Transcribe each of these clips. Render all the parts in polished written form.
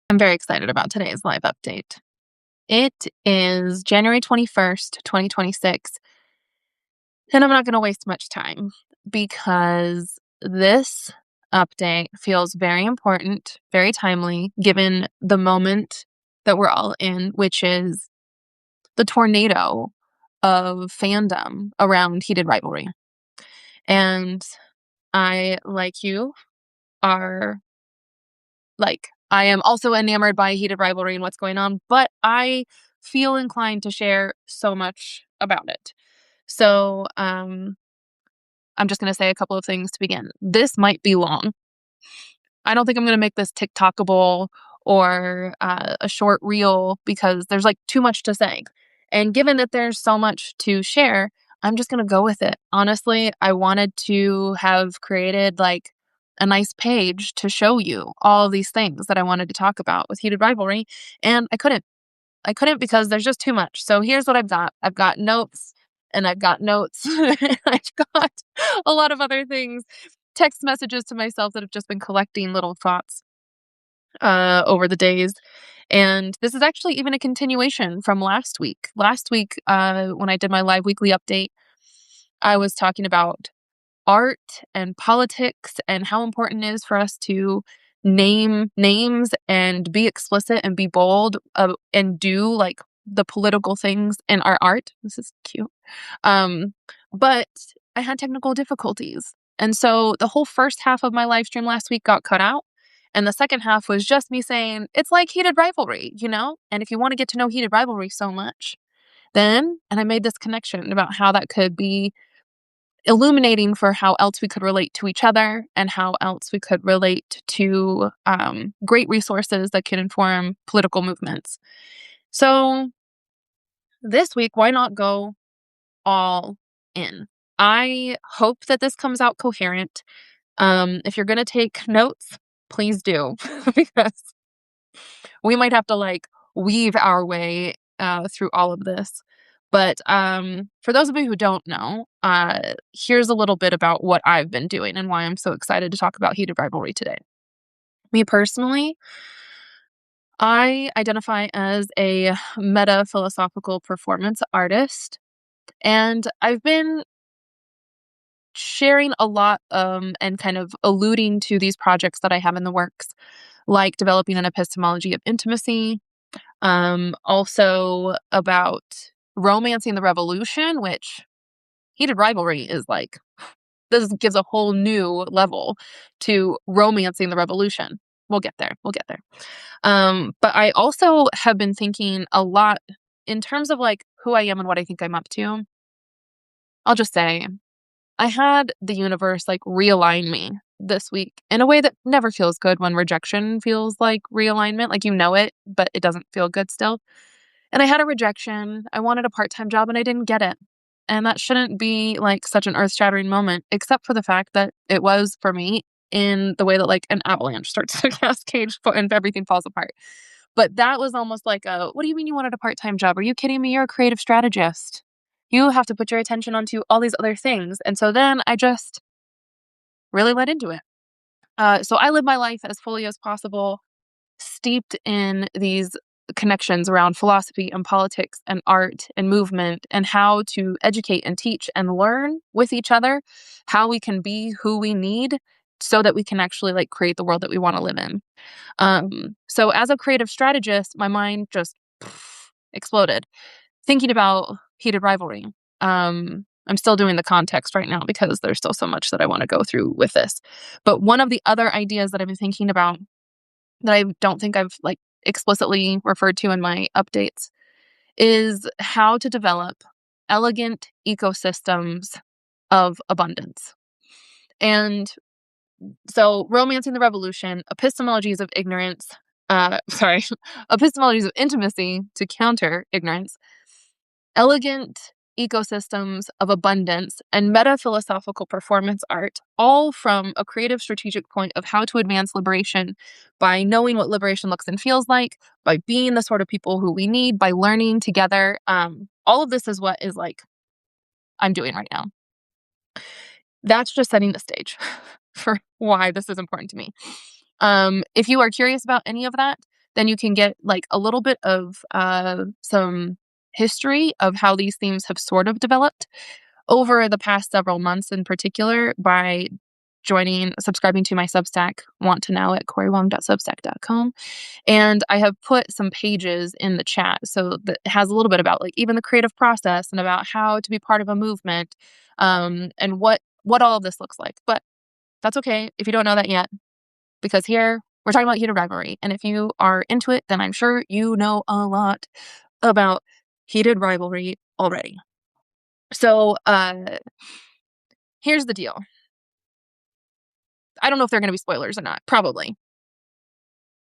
I'm very excited about today's live update. It is January 21st, 2026, and I'm not going to waste much time because this update feels very important, very timely, given the moment that we're all in, which is the tornado of fandom around Heated Rivalry. And I, like you, are I am also enamored by Heated Rivalry and what's going on, but I feel inclined to share so much about it. So, I'm just gonna say a couple of things to begin. This might be long. I don't think I'm gonna make this TikTokable or a short reel because there's too much to say. And given that there's so much to share, I'm just gonna go with it. Honestly, I wanted to have created a nice page to show you all of these things that I wanted to talk about with Heated Rivalry, and I couldn't. I couldn't because there's just too much. So here's what I've got. I've got notes and I've got notes. And I've got a lot of other things, text messages to myself that have just been collecting little thoughts over the days. And this is actually even a continuation from last week. Last week, when I did my live weekly update, I was talking about art and politics and how important it is for us to name names and be explicit and be bold and do the political things in our art. This is cute. But I had technical difficulties. And so the whole first half of my live stream last week got cut out. And the second half was just me saying, it's like Heated Rivalry, you know? And if you want to get to know Heated Rivalry so much, and I made this connection about how that could be illuminating for how else we could relate to each other and how else we could relate to great resources that can inform political movements. So this week, why not go all in? I hope that this comes out coherent. If you're going to take notes, please do, because we might have to weave our way through all of this. But for those of you who don't know, here's a little bit about what I've been doing and why I'm so excited to talk about Heated Rivalry today. Me personally, I identify as a meta-philosophical performance artist, and I've been sharing a lot and kind of alluding to these projects that I have in the works, like developing an epistemology of intimacy, also about romancing the revolution, which Heated Rivalry is this gives a whole new level to romancing the revolution. We'll get there. We'll get there. But I also have been thinking a lot in terms of who I am and what I think I'm up to. I'll just say I had the universe realign me this week in a way that never feels good when rejection feels like realignment. You know it, but it doesn't feel good still. And I had a rejection. I wanted a part-time job and I didn't get it. And that shouldn't be such an earth-shattering moment, except for the fact that it was for me in the way that an avalanche starts to cascade and everything falls apart. But that was almost what do you mean you wanted a part-time job? Are you kidding me? You're a creative strategist. You have to put your attention onto all these other things. And so then I just really let into it. So I live my life as fully as possible, steeped in these connections around philosophy and politics and art and movement and how to educate and teach and learn with each other, how we can be who we need so that we can actually create the world that we want to live in. So as a creative strategist, my mind just exploded thinking about Heated Rivalry. I'm still doing the context right now because there's still so much that I want to go through with this. But one of the other ideas that I've been thinking about that I don't think I've explicitly referred to in my updates is how to develop elegant ecosystems of abundance. And so romancing the revolution, epistemologies of ignorance, epistemologies of intimacy to counter ignorance, elegant ecosystems of abundance, and meta-philosophical performance art, all from a creative strategic point of how to advance liberation by knowing what liberation looks and feels like, by being the sort of people who we need, by learning together. All of this is what is I'm doing right now. That's just setting the stage for why this is important to me. If you are curious about any of that, then you can get like a little bit of some history of how these themes have sort of developed over the past several months in particular by subscribing to my Substack, Want to Know, at coriwong.substack.com. And I have put some pages in the chat so that it has a little bit about like even the creative process and about how to be part of a movement, and what all of this looks like. But that's okay if you don't know that yet, because here we're talking about heated rivalry. And if you are into it, then I'm sure you know a lot about heated rivalry already. So here's the deal. I don't know if they're going to be spoilers or not, probably.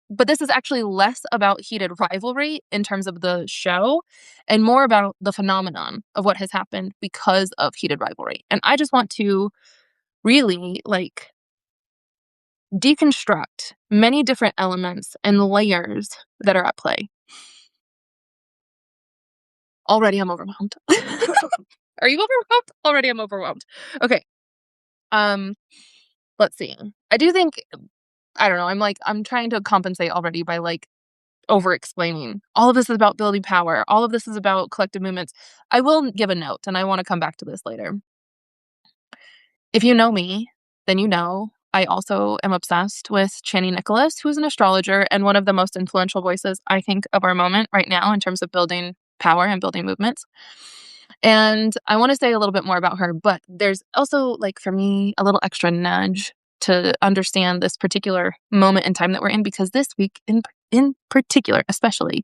But this is actually less about heated rivalry in terms of the show and more about the phenomenon of what has happened because of heated rivalry. And I just want to really like deconstruct many different elements and layers that are at play. Already I'm overwhelmed. Are you overwhelmed? Already I'm overwhelmed. Okay. Let's see. I do think, I don't know, I'm trying to compensate already by like over explaining. All of this is about building power. All of this is about collective movements. I will give a note, and I want to come back to this later. If you know me, then you know I also am obsessed with Chani Nicholas, who is an astrologer and one of the most influential voices, I think, of our moment right now in terms of building power and building movements. And I want to say a little bit more about her, but there's also, like, for me, a little extra nudge to understand this particular moment in time that we're in, because this week in particular, especially,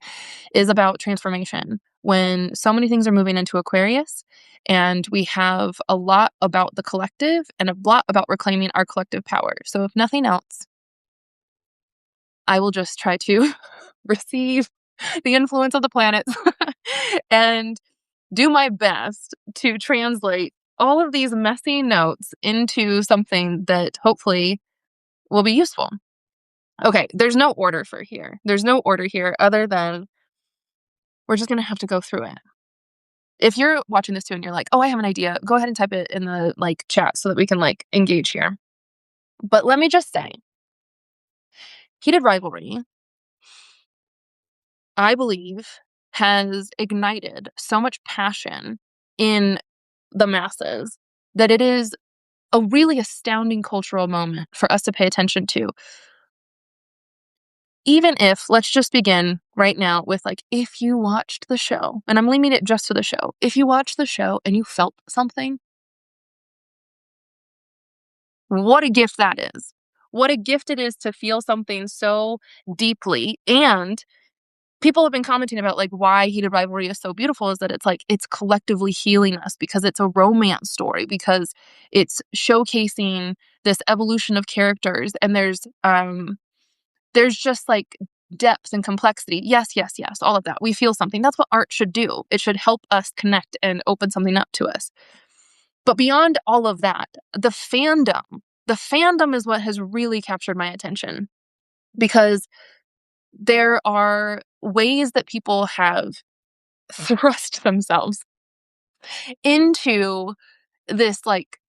is about transformation when so many things are moving into Aquarius, and we have a lot about the collective and a lot about reclaiming our collective power. So if nothing else, I will just try to receive the influence of the planets and do my best to translate all of these messy notes into something that hopefully will be useful. Okay, there's no order for here. There's no order here other than we're just going to have to go through it. If you're watching this too and you're like, oh, I have an idea, go ahead and type it in the like chat so that we can like engage here. But let me just say, heated rivalry, I believe, has ignited so much passion in the masses that it is a really astounding cultural moment for us to pay attention to. Even if, let's just begin right now with like, if you watched the show, and I'm leaving it just to the show, if you watched the show and you felt something, what a gift that is. What a gift it is to feel something so deeply. And people have been commenting about like why heated rivalry is so beautiful is that it's like it's collectively healing us because it's a romance story, because it's showcasing this evolution of characters, and there's just like depth and complexity. Yes, all of that. We feel something. That's what art should do. It should help us connect and open something up to us. But beyond all of that, the fandom is what has really captured my attention, because there are ways that people have thrust themselves into this like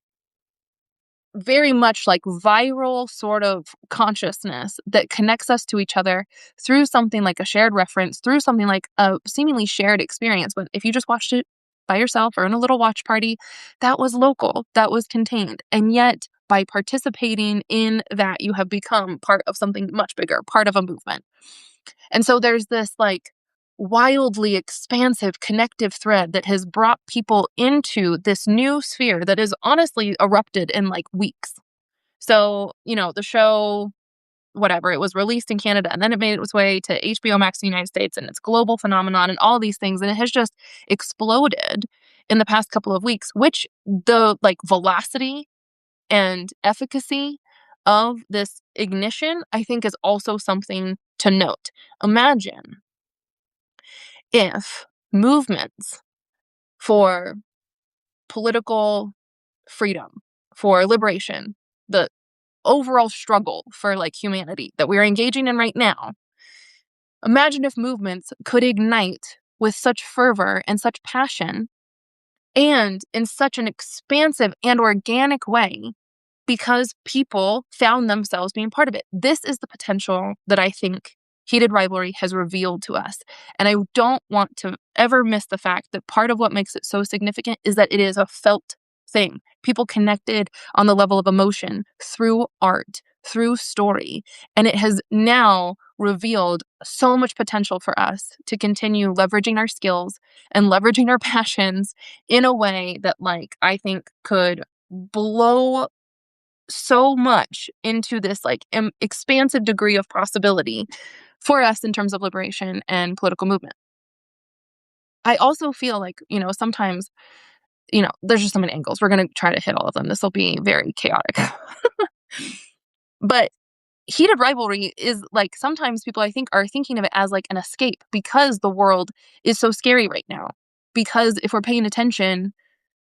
very much like viral sort of consciousness that connects us to each other through something like a shared reference, through something like a seemingly shared experience. But if you just watched it by yourself or in a little watch party, that was local, that was contained. And yet, by participating in that, you have become part of something much bigger, part of a movement. And so there's this like wildly expansive connective thread that has brought people into this new sphere that is honestly erupted in like weeks. So, the show, whatever, it was released in Canada and then it made its way to HBO Max in the United States, and it's global phenomenon and all these things. And it has just exploded in the past couple of weeks, which the like velocity and efficacy of this ignition, I think, is also something to note. Imagine if movements for political freedom, for liberation, the overall struggle for like humanity that we're engaging in right now, imagine if movements could ignite with such fervor and such passion and in such an expansive and organic way because people found themselves being part of it. This is the potential that I think Heated Rivalry has revealed to us. And I don't want to ever miss the fact that part of what makes it so significant is that it is a felt thing. People connected on the level of emotion through art, through story. And it has now revealed so much potential for us to continue leveraging our skills and leveraging our passions in a way that, like, I think could blow so much into this, like, expansive degree of possibility for us in terms of liberation and political movement. I also feel like, sometimes, there's just so many angles. We're going to try to hit all of them. This will be very chaotic. But Heated Rivalry is like, sometimes people, I think, are thinking of it as like an escape because the world is so scary right now. Because if we're paying attention,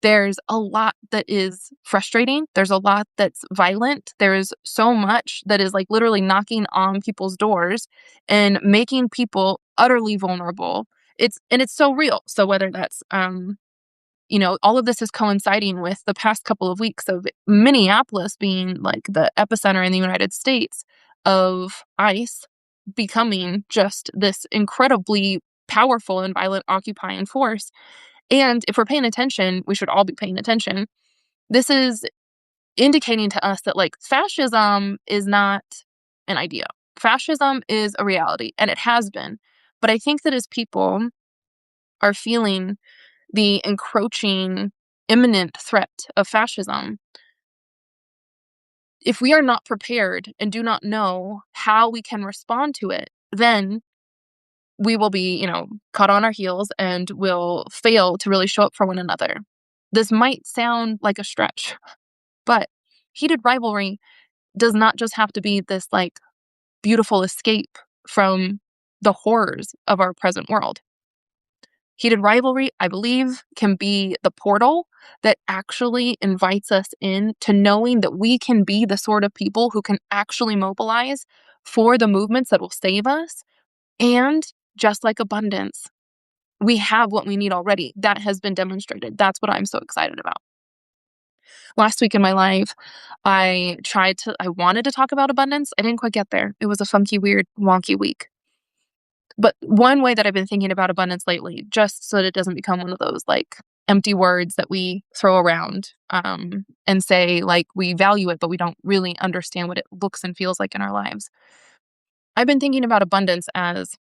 there's a lot that is frustrating. There's a lot that's violent. There's so much that is, like, literally knocking on people's doors and making people utterly vulnerable. It's so real. So whether that's, all of this is coinciding with the past couple of weeks of Minneapolis being like the epicenter in the United States of ICE becoming just this incredibly powerful and violent occupying force. And if we're paying attention, we should all be paying attention. This is indicating to us that, like, fascism is not an idea. Fascism is a reality, and it has been. But I think that as people are feeling the encroaching, imminent threat of fascism, if we are not prepared and do not know how we can respond to it, then we will be, caught on our heels and will fail to really show up for one another. This might sound like a stretch, but Heated Rivalry does not just have to be this, like, beautiful escape from the horrors of our present world. Heated Rivalry, I believe, can be the portal that actually invites us in to knowing that we can be the sort of people who can actually mobilize for the movements that will save us. And just like abundance, we have what we need already. That has been demonstrated. That's what I'm so excited about. Last week in my life, I wanted to talk about abundance. I didn't quite get there. It was a funky, weird, wonky week. But one way that I've been thinking about abundance lately, just so that it doesn't become one of those, like, empty words that we throw around and say, like, we value it, but we don't really understand what it looks and feels like in our lives. I've been thinking about abundance as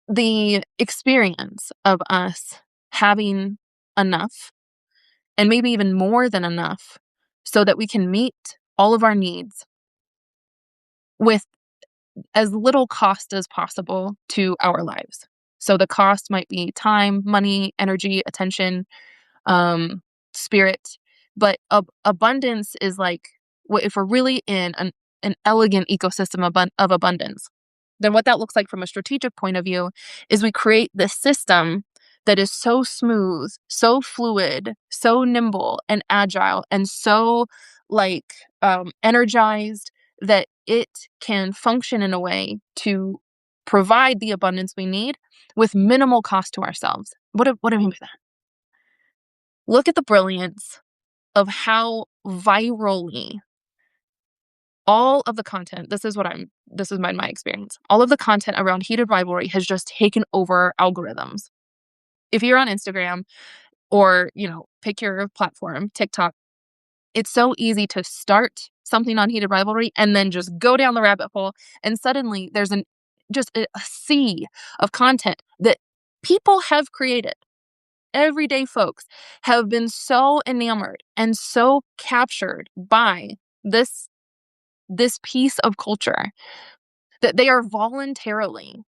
the experience of us having enough, and maybe even more than enough, so that we can meet all of our needs with as little cost as possible to our lives. So the cost might be time, money, energy, attention, um, spirit. But abundance is like, if we're really in an elegant ecosystem of abundance, then what that looks like from a strategic point of view is we create this system that is so smooth, so fluid, so nimble and agile, and so, like, energized that it can function in a way to provide the abundance we need with minimal cost to ourselves. What do I mean by that? Look at the brilliance of how virally all of the content, this is my experience. All of the content around Heated Rivalry has just taken over algorithms. If you're on Instagram or, pick your platform, TikTok, it's so easy to start something on Heated Rivalry and then just go down the rabbit hole. And suddenly there's just a sea of content that people have created. Everyday folks have been so enamored and so captured by this piece of culture that they are voluntarily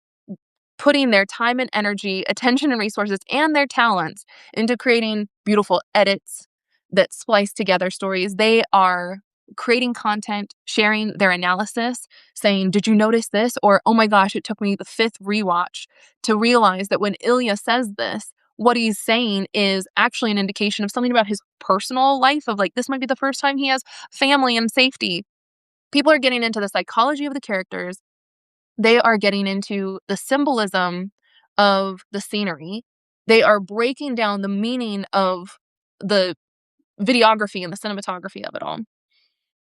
putting their time and energy, attention and resources, and their talents into creating beautiful edits that splice together stories. They are creating content, sharing their analysis, saying, "Did you notice this?" Or, "Oh my gosh, it took me the fifth rewatch to realize that when Ilya says this, what he's saying is actually an indication of something about his personal life, of, like, this might be the first time he has family and safety." People are getting into the psychology of the characters. They are getting into the symbolism of the scenery. They are breaking down the meaning of the videography and the cinematography of it all.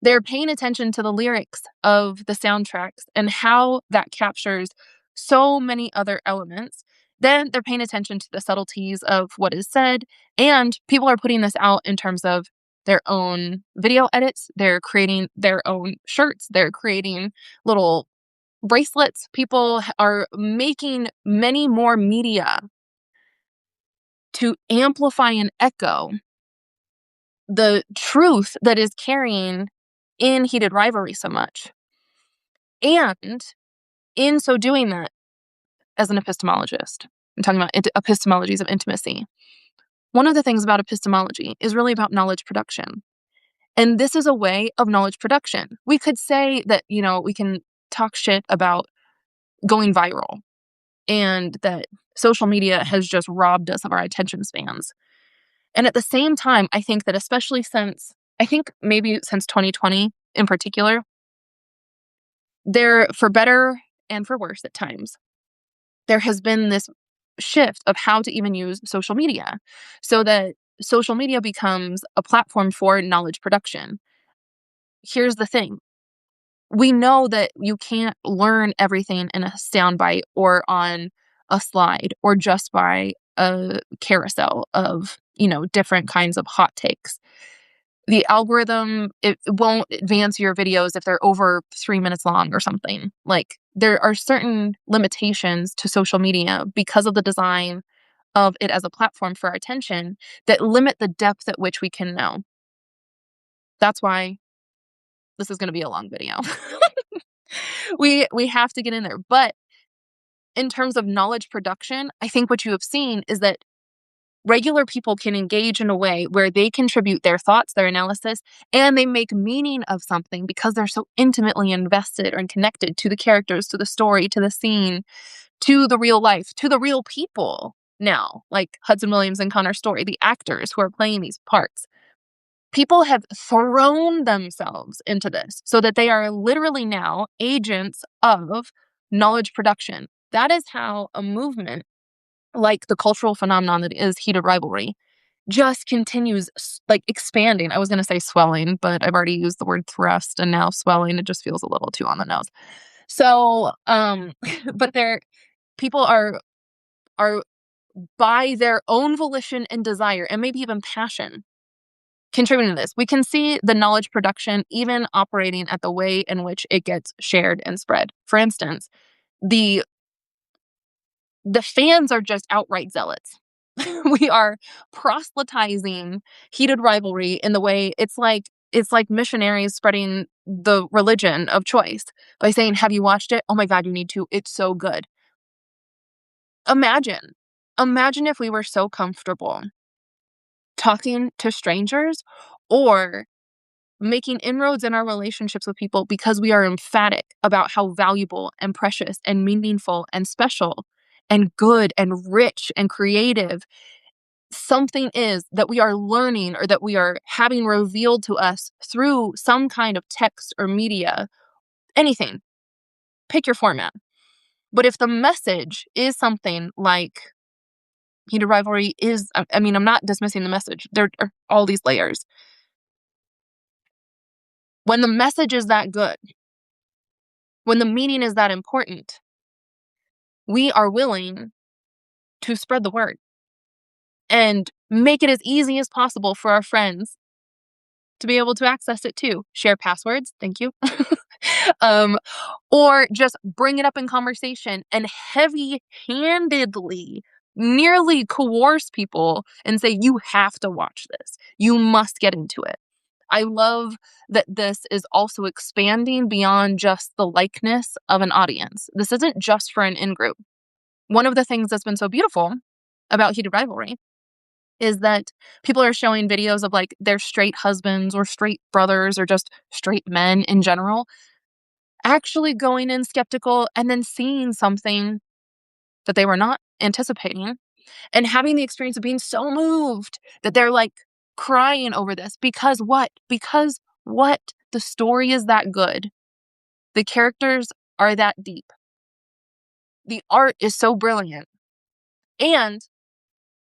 They're paying attention to the lyrics of the soundtracks and how that captures so many other elements. Then they're paying attention to the subtleties of what is said, and people are putting this out in terms of their own video edits. They're creating their own shirts. They're creating little bracelets. People are making many more media to amplify and echo the truth that is carrying in Heated Rivalry so much. And in so doing that, as an epistemologist, I'm talking about epistemologies of intimacy. One of the things about epistemology is really about knowledge production. And this is a way of knowledge production. We could say that, we can talk shit about going viral and that social media has just robbed us of our attention spans. And at the same time, I think that especially maybe since 2020 in particular, there, for better and for worse at times, there has been this shift of how to even use social media so that social media becomes a platform for knowledge production. Here's the thing. We know that you can't learn everything in a soundbite or on a slide or just by a carousel of, different kinds of hot takes. The algorithm, it won't advance your videos if they're over 3 minutes long or something. Like, there are certain limitations to social media because of the design of it as a platform for our attention that limit the depth at which we can know. That's why this is going to be a long video. We have to get in there. But in terms of knowledge production, I think what you have seen is that regular people can engage in a way where they contribute their thoughts, their analysis, and they make meaning of something because they're so intimately invested and connected to the characters, to the story, to the scene, to the real life, to the real people now, like Hudson Williams and Connor Story, the actors who are playing these parts. People have thrown themselves into this so that they are literally now agents of knowledge production. That is how a movement like the cultural phenomenon that is Heated Rivalry just continues expanding. I was going to say swelling, but I've already used the word thrust, and now swelling, it just feels a little too on the nose. So, but people are by their own volition and desire, and maybe even passion, contributing to this. We can see the knowledge production even operating at the way in which it gets shared and spread. For instance, the fans are just outright zealots. We are proselytizing Heated Rivalry in the way it's like missionaries spreading the religion of choice by saying, "Have you watched it? Oh my God, you need to. It's so good." Imagine if we were so comfortable talking to strangers or making inroads in our relationships with people because we are emphatic about how valuable and precious and meaningful and special and good and rich and creative something is that we are learning or that we are having revealed to us through some kind of text or media, anything. Pick your format. But if the message is something like Heated Rivalry is, I'm not dismissing the message. There are all these layers. When the message is that good, when the meaning is that important, we are willing to spread the word and make it as easy as possible for our friends to be able to access it too. Share passwords. Thank you. Or just bring it up in conversation and heavy-handedly nearly coerce people and say, you have to watch this. You must get into it. I love that this is also expanding beyond just the likeness of an audience. This isn't just for an in-group. One of the things that's been so beautiful about Heated Rivalry is that people are showing videos of their straight husbands or straight brothers or just straight men in general actually going in skeptical and then seeing something that they were not anticipating and having the experience of being so moved that they're crying over this because what? The story is that good. The characters are that deep. The art is so brilliant. And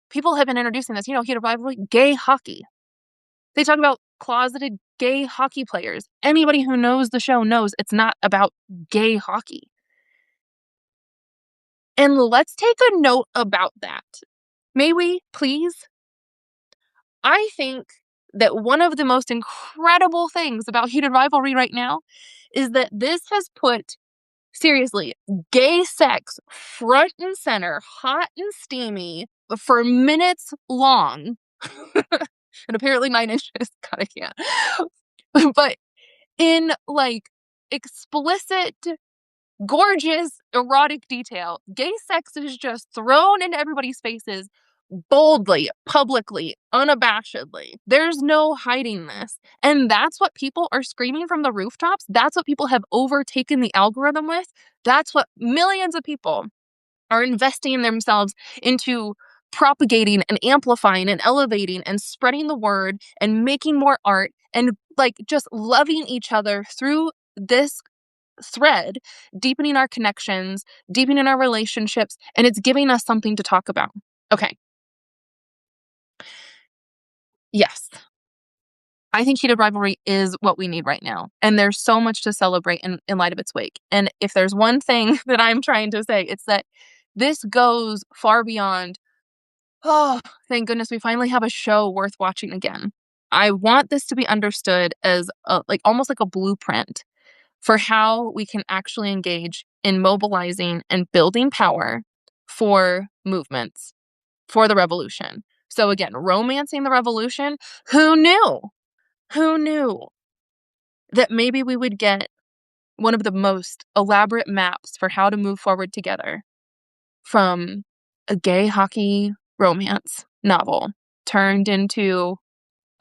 people have been introducing this, Heated Rivalry, gay hockey. They talk about closeted gay hockey players. Anybody who knows the show knows it's not about gay hockey. And let's take a note about that. May we, please? I think that one of the most incredible things about Heated Rivalry right now is that this has put, seriously, gay sex front and center, hot and steamy, for minutes long. And apparently 9 inches. God, I can't. But in like explicit, gorgeous, erotic detail, gay sex is just thrown into everybody's faces boldly, publicly, unabashedly. There's no hiding this. And that's what people are screaming from the rooftops. That's what people have overtaken the algorithm with. That's what millions of people are investing themselves into propagating and amplifying and elevating and spreading the word and making more art and like just loving each other through this thread, deepening our connections, deepening our relationships, and it's giving us something to talk about. Okay. Yes. I think Heated Rivalry is what we need right now. And there's so much to celebrate in light of its wake. And if there's one thing that I'm trying to say, it's that this goes far beyond, oh, thank goodness we finally have a show worth watching again. I want this to be understood as like almost like a blueprint for how we can actually engage in mobilizing and building power for movements, for the revolution. So again, romancing the revolution, who knew? Who knew that maybe we would get one of the most elaborate maps for how to move forward together from a gay hockey romance novel turned into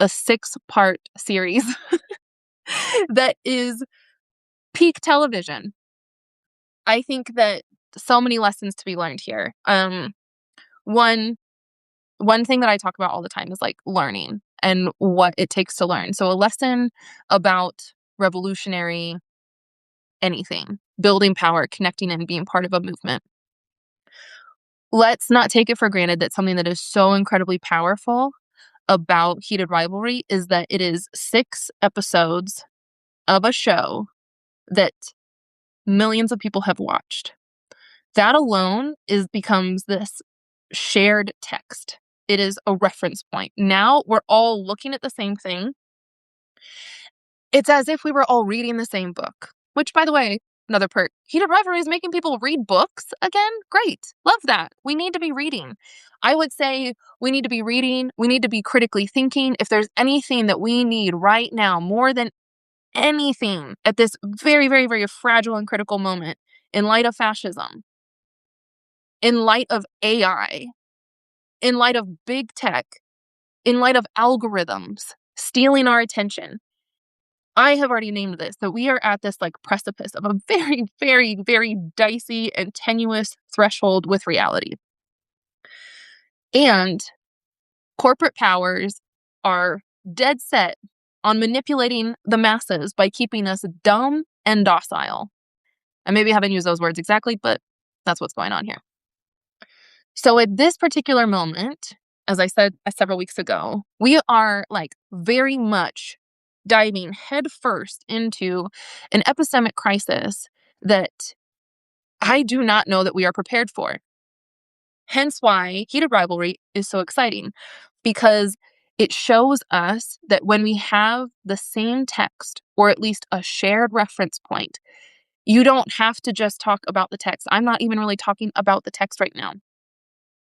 a 6-part series that is peak television. I think that so many lessons to be learned here. One thing that I talk about all the time is like learning and what it takes to learn. So a lesson about revolutionary anything, building power, connecting and being part of a movement. Let's not take it for granted that something that is so incredibly powerful about Heated Rivalry is that it is 6 episodes of a show that millions of people have watched. That alone becomes this shared text. It is a reference point. Now we're all looking at the same thing. It's as if we were all reading the same book, which, by the way, another perk. Heated Rivalry is making people read books again. Great. Love that. We need to be reading. I would say we need to be reading. We need to be critically thinking. If there's anything that we need right now, more than anything at this very, very, very fragile and critical moment, in light of fascism, in light of AI, in light of big tech, in light of algorithms stealing our attention, I have already named this, that we are at this like precipice of a very, very, very dicey and tenuous threshold with reality. And corporate powers are dead set on manipulating the masses by keeping us dumb and docile. I maybe haven't used those words exactly, but that's what's going on here. So at this particular moment, as I said several weeks ago, we are like very much diving headfirst into an epistemic crisis that I do not know that we are prepared for. Hence why Heated Rivalry is so exciting, because it shows us that when we have the same text, or at least a shared reference point, you don't have to just talk about the text. I'm not even really talking about the text right now,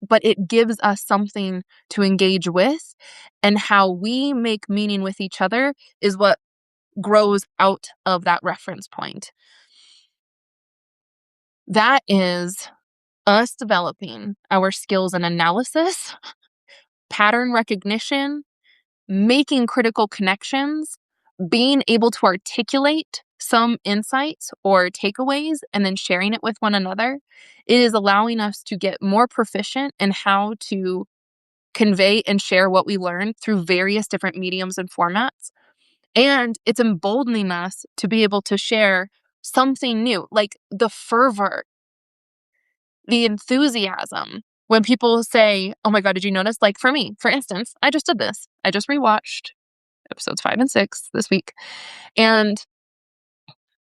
but it gives us something to engage with, and how we make meaning with each other is what grows out of that reference point. That is us developing our skills in analysis, pattern recognition, making critical connections, being able to articulate some insights or takeaways, and then sharing it with one another. It is allowing us to get more proficient in how to convey and share what we learn through various different mediums and formats. And it's emboldening us to be able to share something new, like the fervor, the enthusiasm. When people say, oh my God, did you notice? Like for me, for instance, I just did this. I just rewatched episodes 5 and 6 this week. And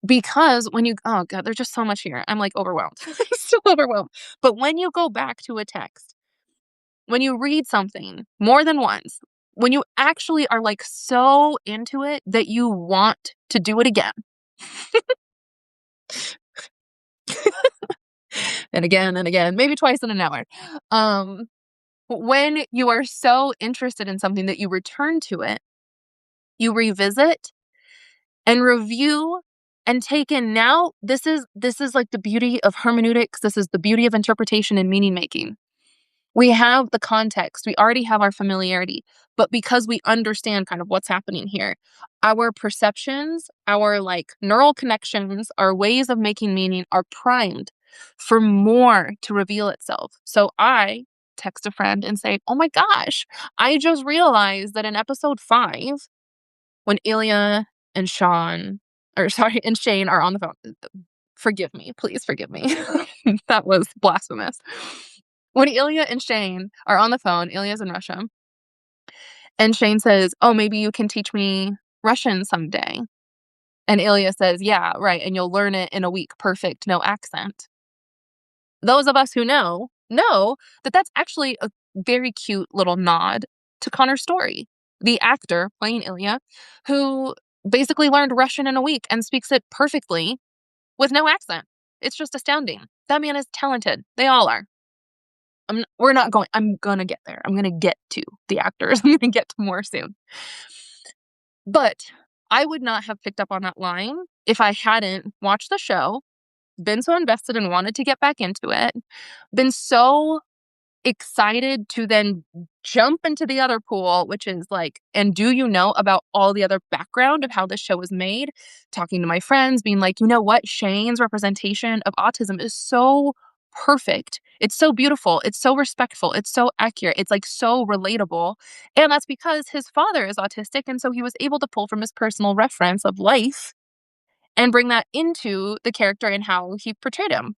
because when you oh god, there's just so much here. I'm, like, overwhelmed. So overwhelmed. But when you go back to a text, when you read something more than once, when you actually are, like, so into it that you want to do it again, and again, maybe twice in an hour. Um, when you are so interested in something that you return to it, you revisit and review and take in. Now this is like the beauty of hermeneutics. This is the beauty of interpretation and meaning making. We have the context, we already have our familiarity, but because we understand kind of what's happening here, our perceptions, our like neural connections, our ways of making meaning are primed for more to reveal itself. So I text a friend and say, "Oh my gosh, I just realized that in episode 5, when Ilya and Sean, or sorry, and Shane are on the phone." Forgive me, please forgive me. That was blasphemous. When Ilya and Shane are on the phone, Ilya's in Russia, and Shane says, "Oh, maybe you can teach me Russian someday." And Ilya says, "Yeah, right, and you'll learn it in a week, perfect, no accent." Those of us who know that that's actually a very cute little nod to Connor's story. The actor playing Ilya, who basically learned Russian in a week and speaks it perfectly with no accent. It's just astounding. That man is talented. They all are. I'm gonna get there. I'm gonna get to the actors. I'm gonna get to more soon. But I would not have picked up on that line if I hadn't watched the show, been so invested and wanted to get back into it, been so excited to then jump into the other pool, which is like, and do you know about all the other background of how this show was made? Talking to my friends, being like, you know what? Shane's representation of autism is so perfect. It's so beautiful. It's so respectful. It's so accurate. It's like so relatable. And that's because his father is autistic. And so he was able to pull from his personal reference of life and bring that into the character and how he portrayed him.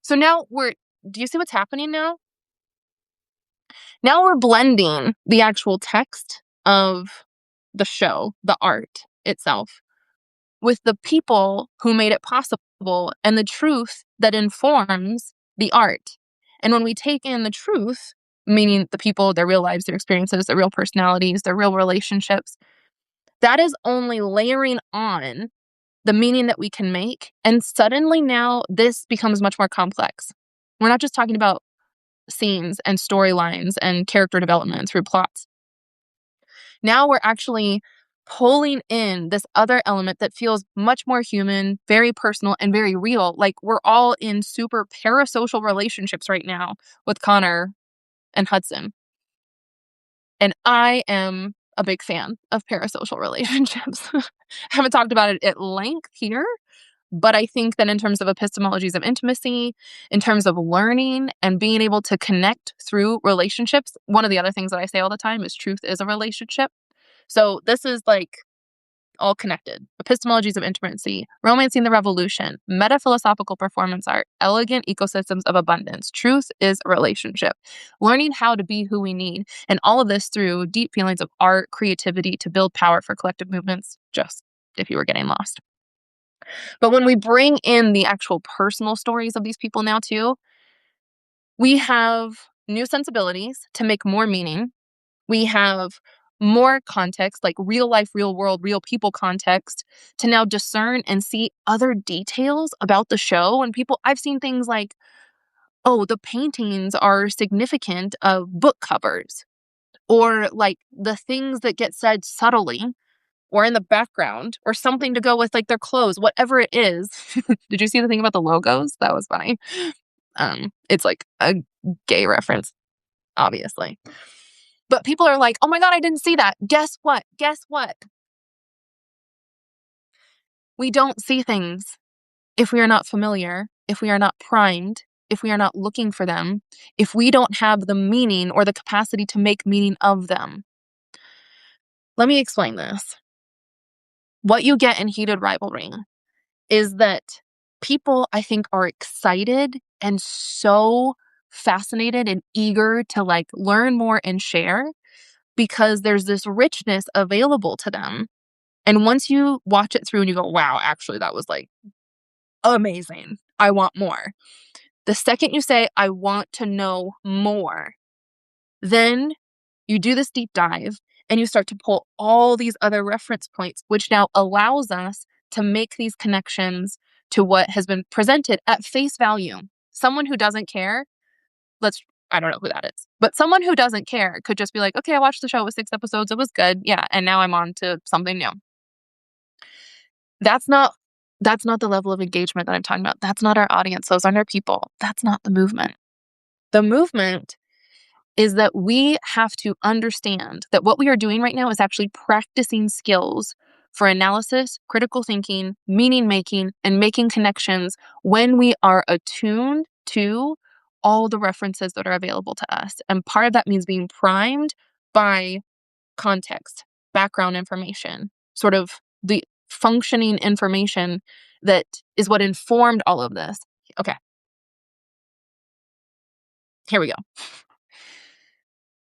So now do you see what's happening now? Now we're blending the actual text of the show, the art itself, with the people who made it possible and the truth that informs the art. And when we take in the truth, meaning the people, their real lives, their experiences, their real personalities, their real relationships, that is only layering on the meaning that we can make. And suddenly now this becomes much more complex. We're not just talking about scenes and storylines and character development through plots. Now we're actually pulling in this other element that feels much more human, very personal, and very real. Like we're all in super parasocial relationships right now with Connor and Hudson. And I am a big fan of parasocial relationships. I haven't talked about it at length here, but I think that in terms of epistemologies of intimacy, in terms of learning and being able to connect through relationships, one of the other things that I say all the time is truth is a relationship. So this is like all connected. Epistemologies of intimacy, romancing the revolution, metaphilosophical performance art, elegant ecosystems of abundance. Truth is a relationship. Learning how to be who we need. And all of this through deep feelings of art, creativity to build power for collective movements, just if you were getting lost. But when we bring in the actual personal stories of these people now too, we have new sensibilities to make more meaning. We have more context, like real life, real world, real people context to now discern and see other details about the show. And I've seen things like, oh, the paintings are significant of book covers, or like the things that get said subtly or in the background, or something to go with like their clothes, whatever it is. Did you see the thing about the logos? That was funny. It's like a gay reference, obviously. But people are like, "Oh my god, I didn't see that." Guess what? Guess what? We don't see things if we are not familiar, if we are not primed, if we are not looking for them, if we don't have the meaning or the capacity to make meaning of them. Let me explain this. What you get in heated rivalry is that people, I think, are excited and so fascinated and eager to like learn more and share. because there's this richness available to them. And once you watch it through and you go, wow, actually, that was like amazing. I want more. The second you say, I want to know more, then you do this deep dive and you start to pull all these other reference points, which now allows us to make these connections to what has been presented at face value. Someone who doesn't care, I don't know who that is, but someone who doesn't care could just be like, okay, I watched the show. It was 6 episodes. It was good. Yeah. And now I'm on to something new. That's not the level of engagement that I'm talking about. That's not our audience. Those aren't our people. That's not the movement. The movement is that we have to understand that what we are doing right now is actually practicing skills for analysis, critical thinking, meaning making, and making connections when we are attuned to all the references that are available to us. And part of that means being primed by context, background information, sort of the functioning information that is what informed all of this. Okay, here we go.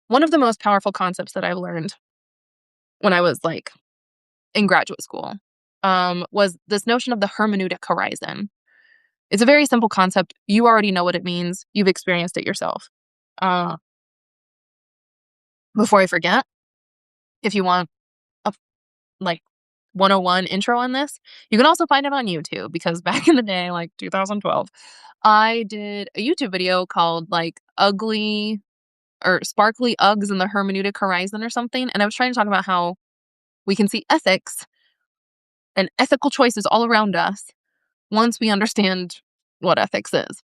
One of the most powerful concepts that I learned when I was like in graduate school was this notion of the hermeneutic horizon. It's a very simple concept. You already know what it means. You've experienced it yourself. Uh, Before I forget, if you want a like 101 intro on this, you can also find it on YouTube because back in the day, like 2012, I did a YouTube video called like Ugly or Sparkly Uggs in the Hermeneutic Horizon or something. And I was trying to talk about how we can see ethics and ethical choices all around us once we understand what ethics is.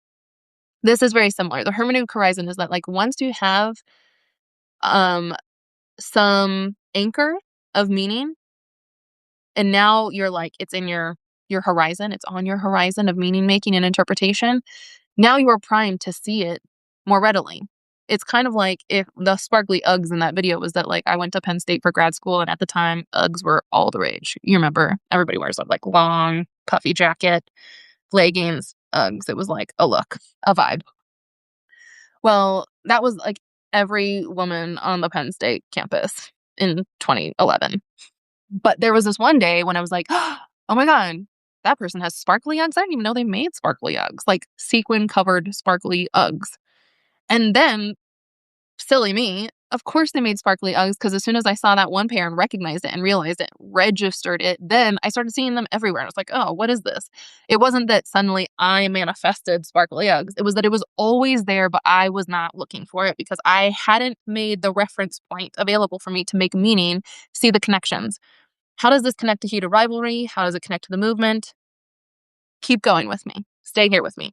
This is very similar. The hermeneutic horizon is that like once you have um some anchor of meaning and now you're like it's in your horizon, it's on your horizon of meaning making and interpretation, now you are primed to see it more readily. It's kind of like if the sparkly Uggs in that video was that like I went to Penn State for grad school and at the time Uggs were all the rage. You remember everybody wears like long puffy jacket, leggings, Uggs. It was like a look, a vibe. Well, that was like every woman on the Penn State campus in 2011. But there was this one day when I was like, oh my God, that person has sparkly Uggs. I didn't even know they made sparkly Uggs, like sequin covered sparkly Uggs. And then, silly me, of course they made sparkly Uggs because as soon as I saw that one pair and recognized it and realized it, registered it, then I started seeing them everywhere. And I was like, oh, what is this? It wasn't that suddenly I manifested sparkly Uggs. It was that it was always there, but I was not looking for it because I hadn't made the reference point available for me to make meaning, see the connections. How does this connect to heated rivalry? How does it connect to the movement? Keep going with me. Stay here with me.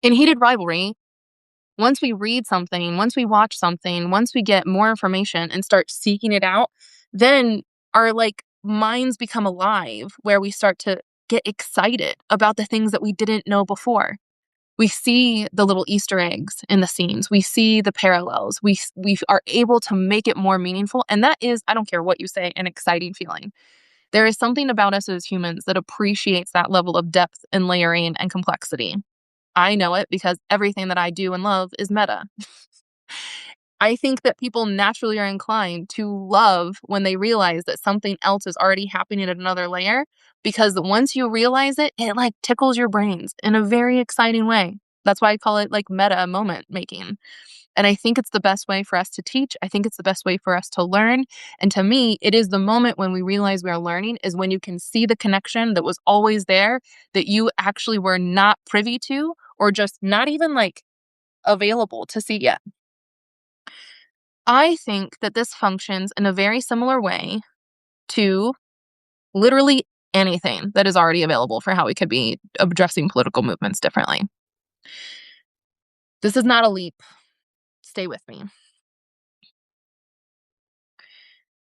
In heated rivalry, once we read something, once we watch something, once we get more information and start seeking it out, then our like minds become alive where we start to get excited about the things that we didn't know before. We see the little Easter eggs in the scenes. We see the parallels. We are able to make it more meaningful. And that is, I don't care what you say, an exciting feeling. There is something about us as humans that appreciates that level of depth and layering and complexity. I know it because everything that I do and love is meta. I think that people naturally are inclined to love when they realize that something else is already happening at another layer because once you realize it, it like tickles your brains in a very exciting way. That's why I call it like meta moment making. And I think it's the best way for us to teach. I think it's the best way for us to learn. And to me, it is the moment when we realize we are learning is when you can see the connection that was always there that you actually were not privy to or just not even like available to see yet. I think that this functions in a very similar way to literally anything that is already available for how we could be addressing political movements differently. This is not a leap. Stay with me.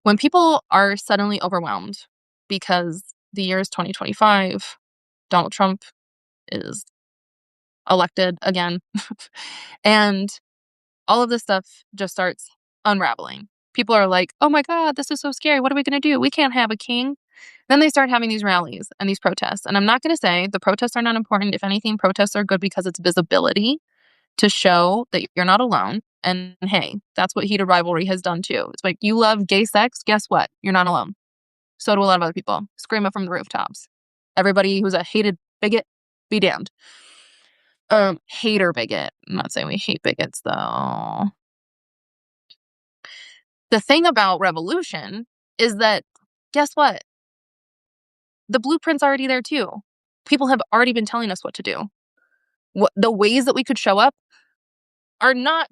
When people are suddenly overwhelmed because the year is 2025, Donald Trump is elected again, and all of this stuff just starts unraveling. People are like, oh my God, this is so scary. What are we going to do? We can't have a king. Then they start having these rallies and these protests. And I'm not going to say the protests are not important. If anything, protests are good because it's visibility to show that you're not alone. And hey, that's what Heated Rivalry has done too. It's like, you love gay sex, guess what? You're not alone. So do a lot of other people. Scream it from the rooftops. Everybody who's a hated bigot, be damned. Hater bigot. I'm not saying we hate bigots though. The thing about revolution is that, guess what? The blueprint's already there too. People have already been telling us what to do. The ways that we could show up are not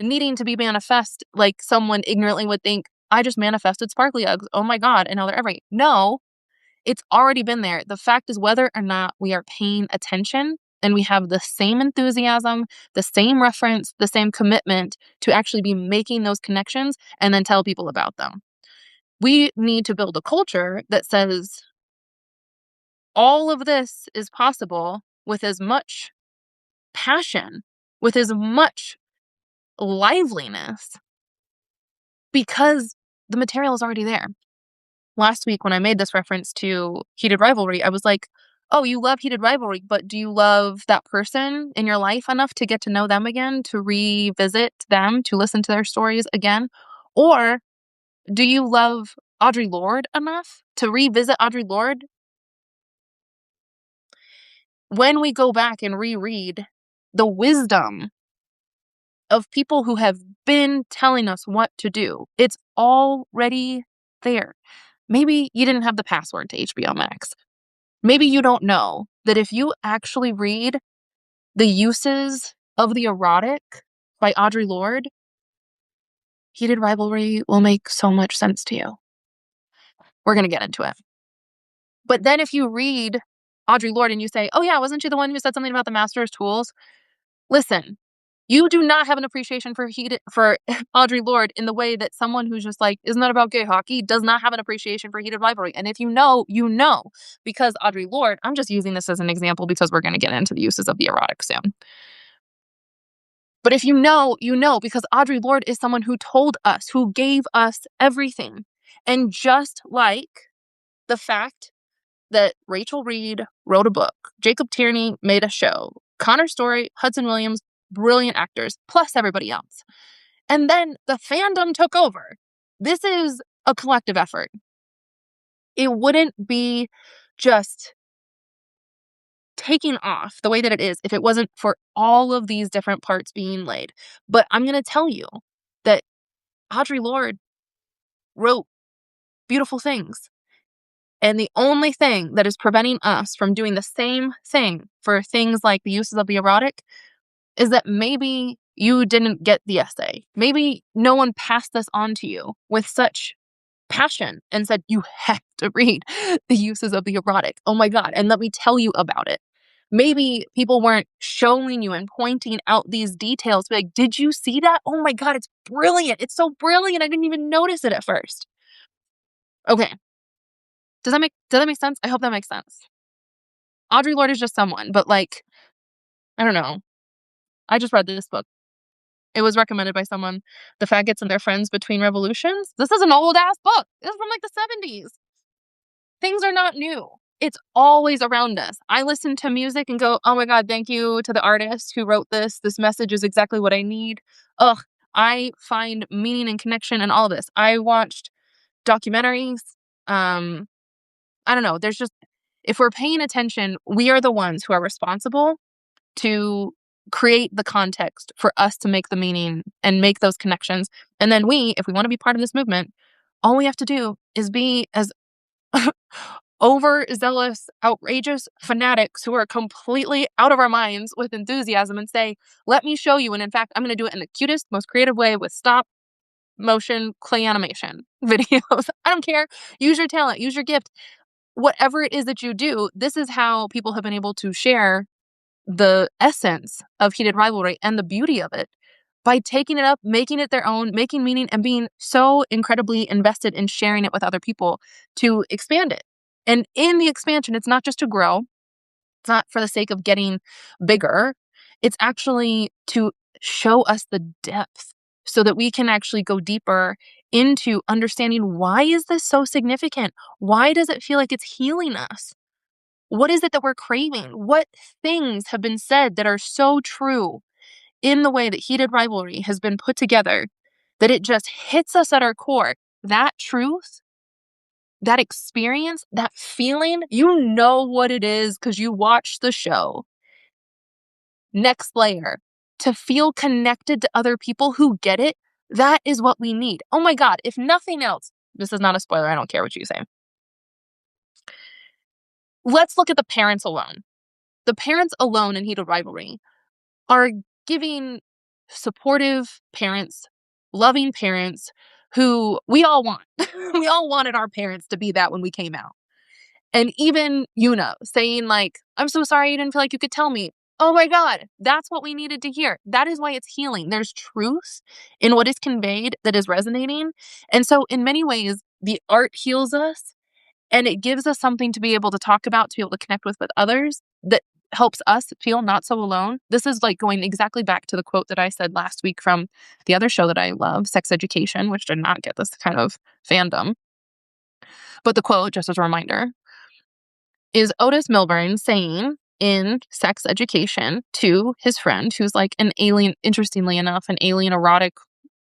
needing to be manifest like someone ignorantly would think, I just manifested sparkly Uggs. Oh my God. And now they're everywhere. No, it's already been there. The fact is whether or not we are paying attention and we have the same enthusiasm, the same reference, the same commitment to actually be making those connections and then tell people about them. We need to build a culture that says all of this is possible with as much passion, with as much liveliness, because the material is already there. Last week, when I made this reference to Heated Rivalry, I was like, oh, you love Heated Rivalry, but do you love that person in your life enough to get to know them again, to revisit them, to listen to their stories again? Or do you love Audre Lorde enough to revisit Audre Lorde? When we go back and reread the wisdom of people who have been telling us what to do, it's already there. Maybe you didn't have the password to HBO Max. Maybe you don't know that if you actually read The Uses of the Erotic by Audre Lorde, Heated Rivalry will make so much sense to you. We're going to get into it. But then if you read Audre Lorde and you say, oh yeah, wasn't she the one who said something about the master's tools? Listen, you do not have an appreciation for Audre Lorde in the way that someone who's just like, isn't that about gay hockey, does not have an appreciation for Heated Rivalry. And if you know, you know. Because Audre Lorde, I'm just using this as an example because we're going to get into the uses of the erotic soon. But if you know, you know, because Audre Lorde is someone who told us, who gave us everything. And just like the fact that Rachel Reed wrote a book, Jacob Tierney made a show, Connor Story, Hudson Williams, brilliant actors, plus everybody else. And then the fandom took over. This is a collective effort. It wouldn't be just taking off the way that it is if it wasn't for all of these different parts being laid. But I'm going to tell you that Audre Lorde wrote beautiful things. And the only thing that is preventing us from doing the same thing for things like the uses of the erotic is that maybe you didn't get the essay. Maybe no one passed this on to you with such passion and said, you have to read the uses of the erotic. Oh my God. And let me tell you about it. Maybe people weren't showing you and pointing out these details. Like, did you see that? Oh my God, it's brilliant. It's so brilliant. I didn't even notice it at first. Okay. Does that make sense? I hope that makes sense. Audre Lorde is just someone, but like, I don't know. I just read this book. It was recommended by someone, The Faggots and Their Friends Between Revolutions. This is an old ass book. This is from like the 70s. Things are not new. It's always around us. I listen to music and go, oh my God, thank you to the artist who wrote this. This message is exactly what I need. Ugh, I find meaning and connection in all of this. I watched documentaries. I don't know. There's just, if we're paying attention, we are the ones who are responsible to create the context for us to make the meaning and make those connections. And then we, if we want to be part of this movement, all we have to do is be as overzealous, outrageous fanatics who are completely out of our minds with enthusiasm and say, let me show you. And in fact, I'm going to do it in the cutest, most creative way with stop motion clay animation videos. I don't care. Use your talent, use your gift. Whatever it is that you do, this is how people have been able to share the essence of Heated Rivalry and the beauty of it by taking it up, making it their own, making meaning, and being so incredibly invested in sharing it with other people to expand it. And in the expansion, it's not just to grow. It's not for the sake of getting bigger. It's actually to show us the depth so that we can actually go deeper into understanding, why is this so significant? Why does it feel like it's healing us? What is it that we're craving? What things have been said that are so true in the way that Heated Rivalry has been put together that it just hits us at our core. That truth, that experience, that feeling, you know what it is because you watch the show. Next layer, to feel connected to other people who get it, that is what we need. Oh my God, if nothing else, this is not a spoiler, I don't care what you say. Let's look at the parents alone. The parents alone in Heated Rivalry are giving supportive parents, loving parents who we all want. We all wanted our parents to be that when we came out. And even Yuna saying like, I'm so sorry you didn't feel like you could tell me. Oh my God, that's what we needed to hear. That is why it's healing. There's truth in what is conveyed that is resonating. And so in many ways, the art heals us and it gives us something to be able to talk about, to be able to connect with others that helps us feel not so alone. This is like going exactly back to the quote that I said last week from the other show that I love, Sex Education, which did not get this kind of fandom. But the quote, just as a reminder, is Otis Milburn saying in Sex Education to his friend, who's like an alien, interestingly enough, an alien erotic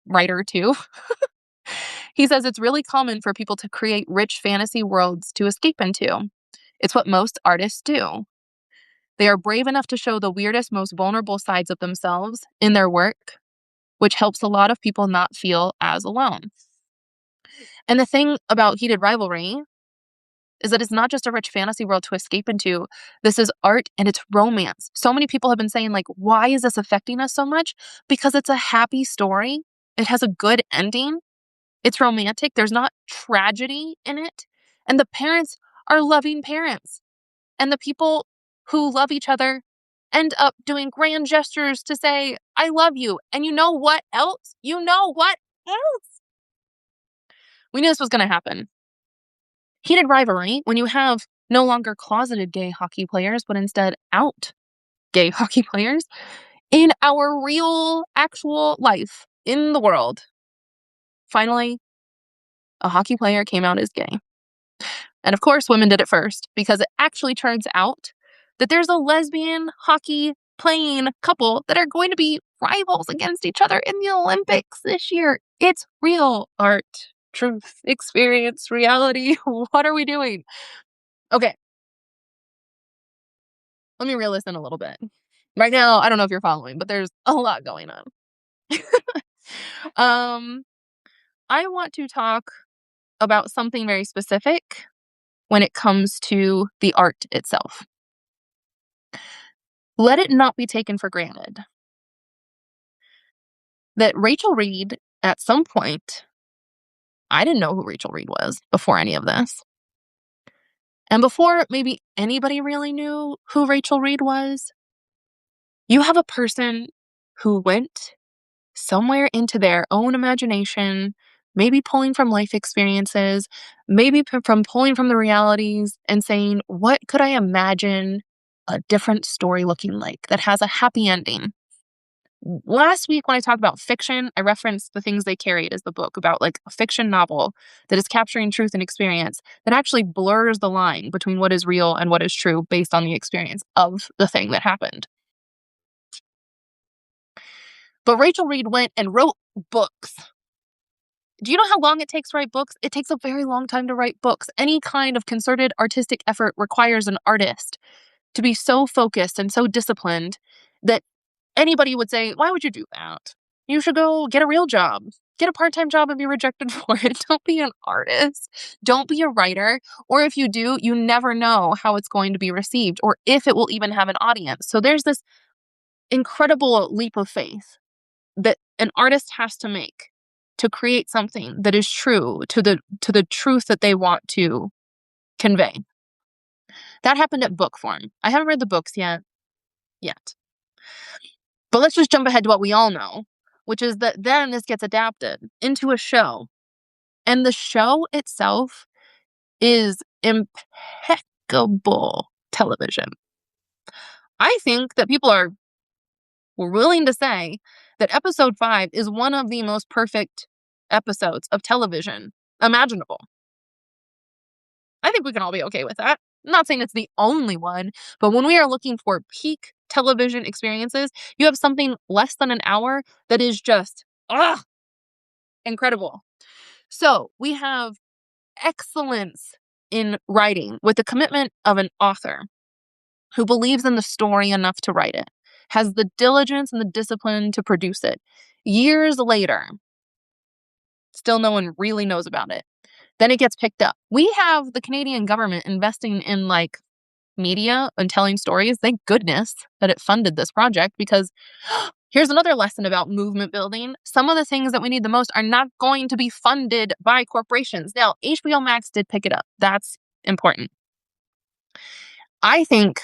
writer too. He says it's really common for people to create rich fantasy worlds to escape into. It's what most artists do. They are brave enough to show the weirdest, most vulnerable sides of themselves in their work, which helps a lot of people not feel as alone. And the thing about Heated Rivalry is that it's not just a rich fantasy world to escape into. This is art and it's romance. So many people have been saying, like, why is this affecting us so much? Because it's a happy story. It has a good ending. It's romantic. There's not tragedy in it. And the parents are loving parents. And the people who love each other end up doing grand gestures to say, I love you. And you know what else? You know what else? We knew this was going to happen. Heated Rivalry, when you have no longer closeted gay hockey players, but instead out gay hockey players in our real, actual life in the world. Finally, a hockey player came out as gay. And of course, women did it first because it actually turns out that there's a lesbian hockey playing couple that are going to be rivals against each other in the Olympics this year. It's real art, truth, experience, reality. What are we doing? Okay. Let me reel this in a little bit. Right now, I don't know if you're following, but there's a lot going on. I want to talk about something very specific when it comes to the art itself. Let it not be taken for granted that Rachel Reed, at some point, I didn't know who Rachel Reed was before any of this. And before maybe anybody really knew who Rachel Reed was, you have a person who went somewhere into their own imagination, maybe pulling from life experiences, maybe from pulling from the realities and saying, what could I imagine a different story looking like that has a happy ending? Last week, when I talked about fiction, I referenced the things they carried as the book about like a fiction novel that is capturing truth and experience that actually blurs the line between what is real and what is true based on the experience of the thing that happened. But Rachel Reed went and wrote books. Do you know how long it takes to write books? It takes a very long time to write books. Any kind of concerted artistic effort requires an artist to be so focused and so disciplined that anybody would say, why would you do that? You should go get a real job. Get a part-time job and be rejected for it. Don't be an artist. Don't be a writer. Or if you do, you never know how it's going to be received or if it will even have an audience. So there's this incredible leap of faith that an artist has to make to create something that is true to the truth that they want to convey. That happened at book form. I haven't read the books yet. But let's just jump ahead to what we all know, which is that then this gets adapted into a show. And the show itself is impeccable television. I think that people are willing to say that episode 5 is one of the most perfect episodes of television imaginable. I think we can all be okay with that. I'm not saying it's the only one, but when we are looking for peak television experiences, you have something less than an hour that is just, incredible. So we have excellence in writing with the commitment of an author who believes in the story enough to write it, has the diligence and the discipline to produce it. Years later, still no one really knows about it. Then it gets picked up. We have the Canadian government investing in like media and telling stories. Thank goodness that it funded this project, because here's another lesson about movement building. Some of the things that we need the most are not going to be funded by corporations. Now, HBO Max did pick it up. That's important. I think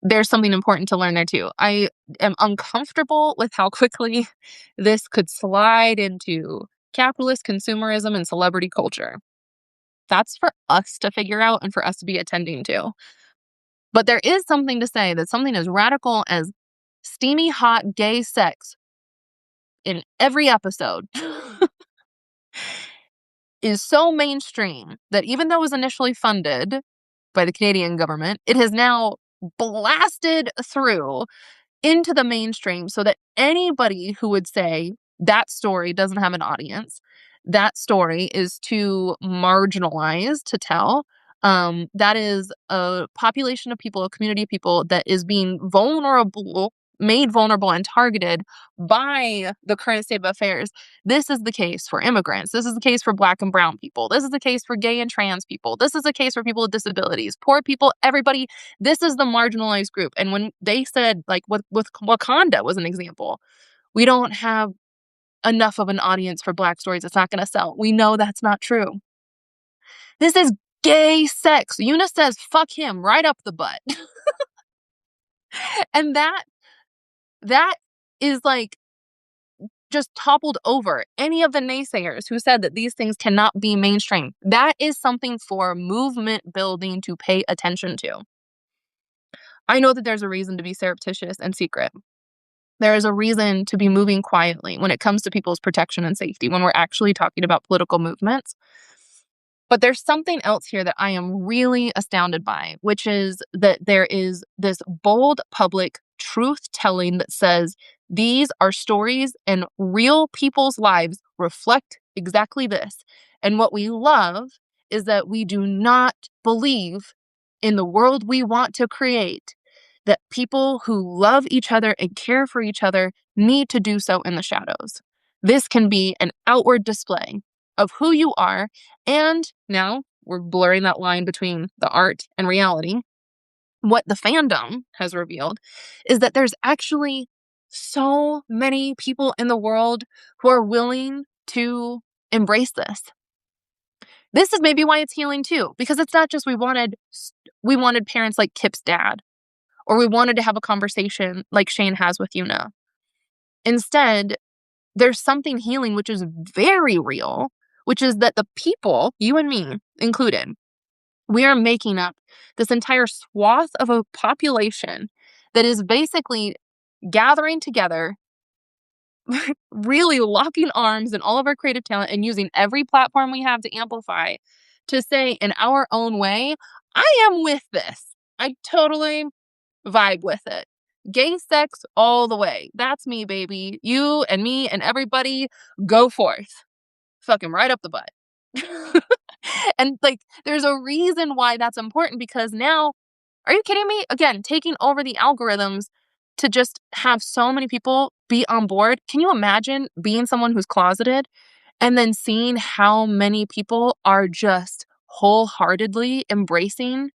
there's something important to learn there too. I am uncomfortable with how quickly this could slide into capitalist consumerism and celebrity culture. That's for us to figure out and for us to be attending to. But there is something to say that something as radical as steamy hot gay sex in every episode is so mainstream that even though it was initially funded by the Canadian government, it has now blasted through into the mainstream so that anybody who would say that story doesn't have an audience, that story is too marginalized to tell, that is a population of people, a community of people that is being made vulnerable and targeted by the current state of affairs. This is the case for immigrants. This is the case for Black and brown people. This is the case for gay and trans people. This is the case for people with disabilities, poor people, everybody. This is the marginalized group. And when they said, like with Wakanda was an example, we don't have enough of an audience for Black stories, it's not going to sell. We know that's not true. This is gay sex. Eunice says, fuck him right up the butt. And that is like just toppled over any of the naysayers who said that these things cannot be mainstream. That is something for movement building to pay attention to. I know that there's a reason to be surreptitious and secret. There is a reason to be moving quietly when it comes to people's protection and safety, when we're actually talking about political movements. But there's something else here that I am really astounded by, which is that there is this bold public truth-telling that says these are stories and real people's lives reflect exactly this. And what we love is that we do not believe in the world we want to create, that people who love each other and care for each other need to do so in the shadows. This can be an outward display of who you are. And now we're blurring that line between the art and reality. What the fandom has revealed is that there's actually so many people in the world who are willing to embrace this. This is maybe why it's healing too, because it's not just we wanted parents like Kip's dad, or we wanted to have a conversation like Shane has with Yuna. Instead, there's something healing which is very real, which is that the people, you and me included, we are making up this entire swath of a population that is basically gathering together, really locking arms in all of our creative talent and using every platform we have to amplify to say in our own way, I am with this. I totally vibe with it. Gay sex all the way. That's me, baby. You and me and everybody, go forth. Fucking right up the butt. And like, there's a reason why that's important, because now, are you kidding me? Again, taking over the algorithms to just have so many people be on board. Can you imagine being someone who's closeted and then seeing how many people are just wholeheartedly embracing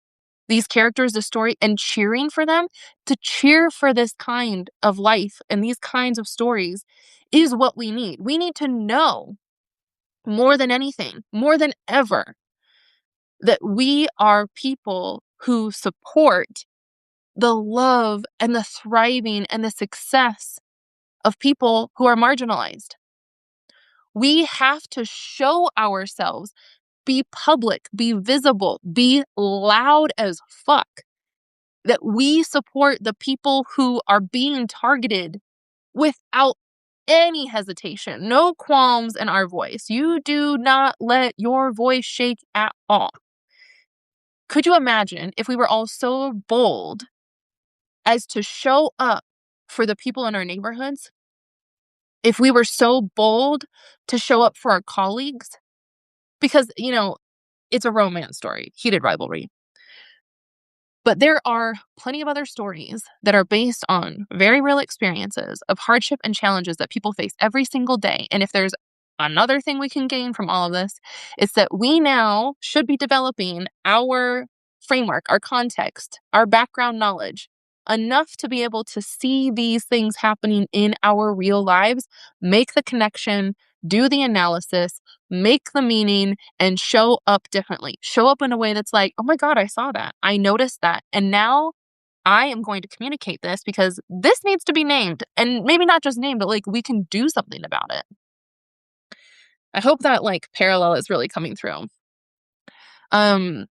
these characters, the story, and cheering for them? To cheer for this kind of life and these kinds of stories is what we need. We need to know more than anything, more than ever, that we are people who support the love and the thriving and the success of people who are marginalized. We have to show ourselves, be public, be visible, be loud as fuck, that we support the people who are being targeted without any hesitation, no qualms in our voice. You do not let your voice shake at all. Could you imagine if we were all so bold as to show up for the people in our neighborhoods, if we were so bold to show up for our colleagues, because, it's a romance story, heated rivalry. But there are plenty of other stories that are based on very real experiences of hardship and challenges that people face every single day. And if there's another thing we can gain from all of this, it's that we now should be developing our framework, our context, our background knowledge enough to be able to see these things happening in our real lives, make the connection, do the analysis, make the meaning, and show up differently. Show up in a way that's like, oh my God, I saw that. I noticed that. And now I am going to communicate this because this needs to be named. And maybe not just named, but like we can do something about it. I hope that like parallel is really coming through. But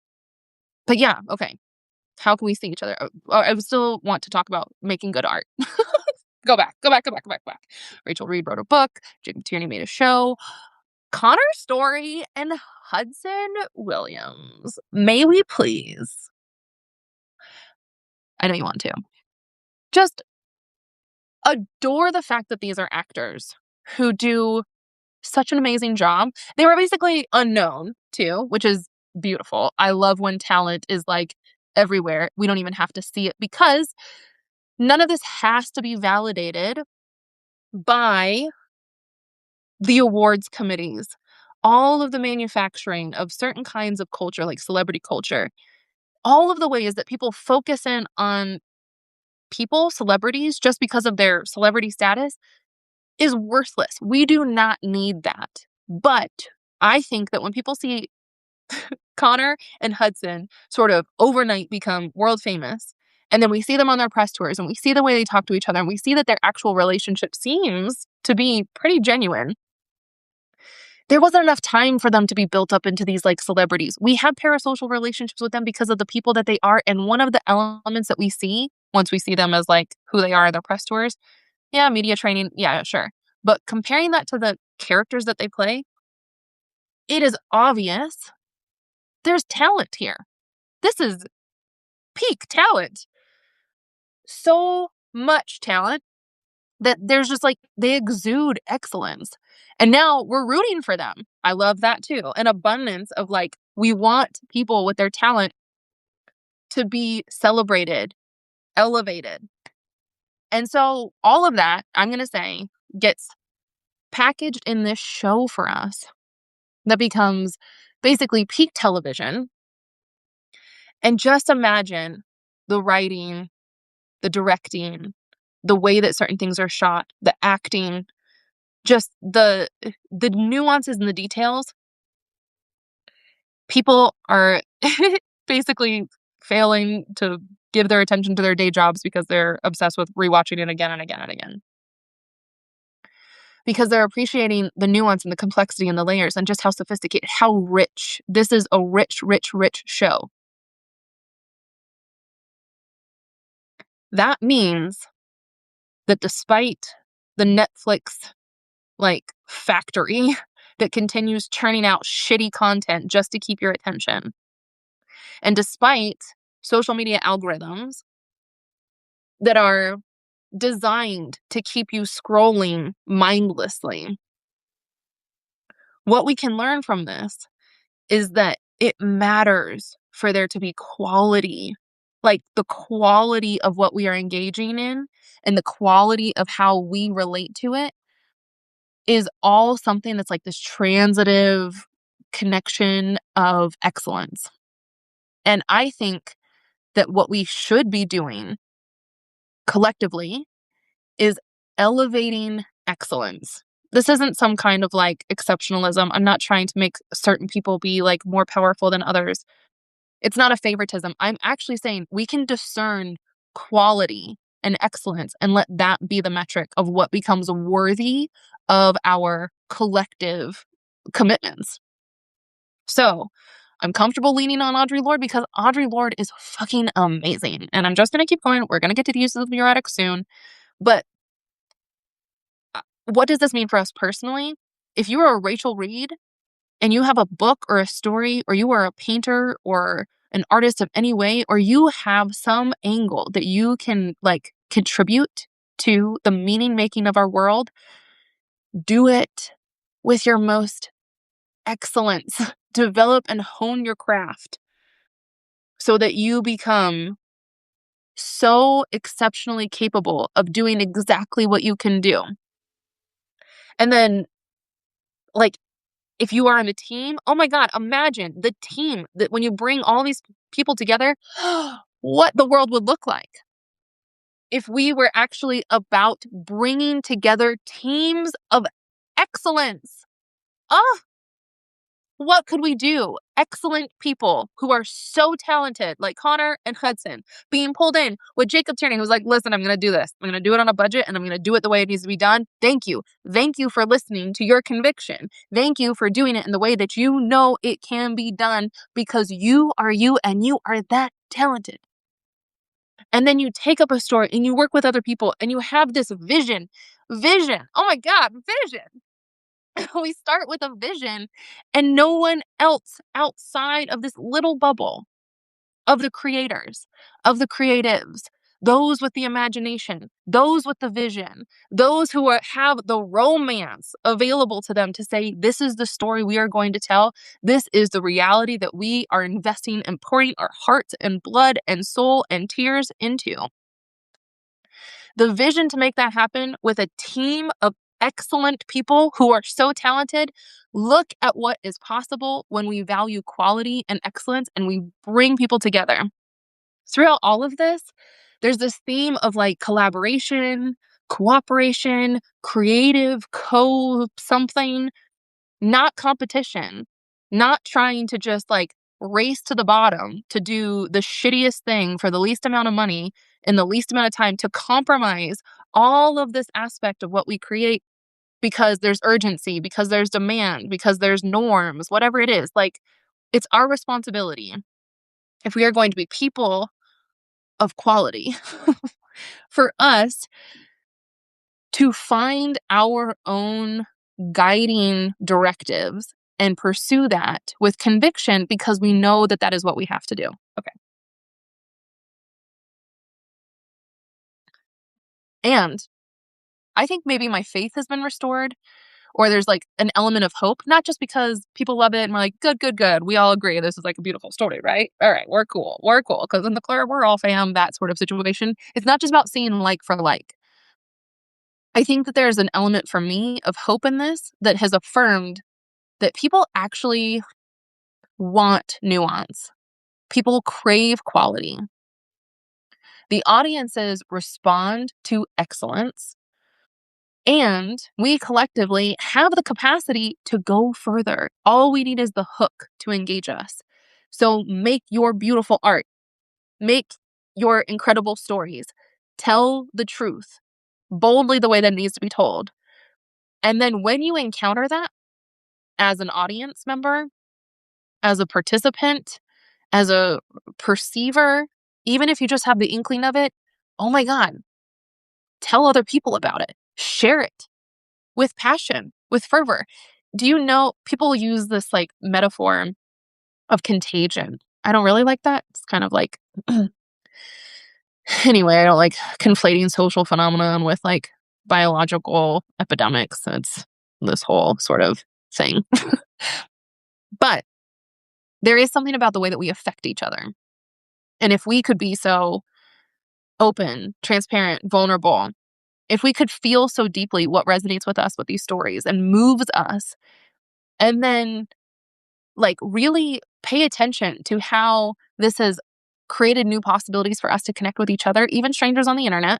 yeah, okay. How can we see each other? I would still want to talk about making good art. Go back. Rachel Reed wrote a book. Jim Tierney made a show. Connor Story and Hudson Williams. May we please? I know you want to. Just adore the fact that these are actors who do such an amazing job. They were basically unknown too, which is beautiful. I love when talent is like everywhere. We don't even have to see it because none of this has to be validated by the awards committees. All of the manufacturing of certain kinds of culture, like celebrity culture, all of the ways that people focus in on people, celebrities, just because of their celebrity status is worthless. We do not need that. But I think that when people see Connor and Hudson sort of overnight become world famous, and then we see them on their press tours and we see the way they talk to each other and we see that their actual relationship seems to be pretty genuine. There wasn't enough time for them to be built up into these like celebrities. We have parasocial relationships with them because of the people that they are. And one of the elements that we see once we see them as like who they are in their press tours, yeah, media training, yeah, sure. But comparing that to the characters that they play, it is obvious there's talent here. This is peak talent. So much talent that there's just like they exude excellence. And now we're rooting for them. I love that too. An abundance of like, we want people with their talent to be celebrated, elevated. And so all of that, I'm going to say, gets packaged in this show for us that becomes basically peak television. And just imagine the writing, the directing, the way that certain things are shot, the acting, just the nuances and the details. People are basically failing to give their attention to their day jobs because they're obsessed with rewatching it again and again and again. Because they're appreciating the nuance and the complexity and the layers and just how sophisticated, how rich. This is a rich, rich, rich show. That means that despite the Netflix like factory that continues churning out shitty content just to keep your attention, and despite social media algorithms that are designed to keep you scrolling mindlessly, what we can learn from this is that it matters for there to be quality, like the quality of what we are engaging in and the quality of how we relate to it is all something that's like this transitive connection of excellence. And I think that what we should be doing collectively is elevating excellence. This isn't some kind of like exceptionalism. I'm not trying to make certain people be like more powerful than others. It's not a favoritism. I'm actually saying we can discern quality and excellence and let that be the metric of what becomes worthy of our collective commitments. So I'm comfortable leaning on Audre Lorde because Audre Lorde is fucking amazing. And I'm just going to keep going. We're going to get to the uses of the neurotic soon. But what does this mean for us personally? If you are a Rachel Reed and you have a book or a story, or you are a painter or an artist of any way, or you have some angle that you can like contribute to the meaning making of our world, do it with your most excellence. Develop and hone your craft so that you become so exceptionally capable of doing exactly what you can do. And then, like, if you are on a team, oh my God, imagine the team that when you bring all these people together, what the world would look like if we were actually about bringing together teams of excellence. Oh, what could we do? Excellent people who are so talented, like Connor and Hudson, being pulled in with Jacob Tierney, who's like, listen, I'm going to do this. I'm going to do it on a budget and I'm going to do it the way it needs to be done. Thank you. Thank you for listening to your conviction. Thank you for doing it in the way that you know it can be done because you are you and you are that talented. And then you take up a story and you work with other people and you have this vision. Vision. Oh my God, vision. We start with a vision and no one else outside of this little bubble of the creators, of the creatives, those with the imagination, those with the vision, those who have the romance available to them to say, this is the story we are going to tell. This is the reality that we are investing and pouring our hearts and blood and soul and tears into. The vision to make that happen with a team of excellent people who are so talented. Look at what is possible when we value quality and excellence and we bring people together. Throughout all of this, there's this theme of like collaboration, cooperation, creative something, not competition, not trying to just like race to the bottom to do the shittiest thing for the least amount of money in the least amount of time, to compromise all of this aspect of what we create because there's urgency, because there's demand, because there's norms, whatever it is. Like, it's our responsibility, if we are going to be people of quality, for us to find our own guiding directives and pursue that with conviction because we know that that is what we have to do. Okay. And I think maybe my faith has been restored, or there's like an element of hope, not just because people love it and we're like, good, good, good. We all agree this is like a beautiful story, right? All right, we're cool. We're cool. Because in the Claire, we're all fam, that sort of situation. It's not just about seeing like for like. I think that there's an element for me of hope in this that has affirmed that people actually want nuance. People crave quality. The audiences respond to excellence. And we collectively have the capacity to go further. All we need is the hook to engage us. So make your beautiful art. Make your incredible stories. Tell the truth boldly the way that it needs to be told. And then when you encounter that as an audience member, as a participant, as a perceiver, even if you just have the inkling of it, oh my God, tell other people about it. Share it with passion, with fervor. Do you know people use this like metaphor of contagion? I don't really like that. It's kind of like, anyway, I don't like conflating social phenomenon with like biological epidemics. It's this whole sort of thing. But there is something about the way that we affect each other. And if we could be so open, transparent, vulnerable, if we could feel so deeply what resonates with us with these stories and moves us, and then like really pay attention to how this has created new possibilities for us to connect with each other, even strangers on the internet,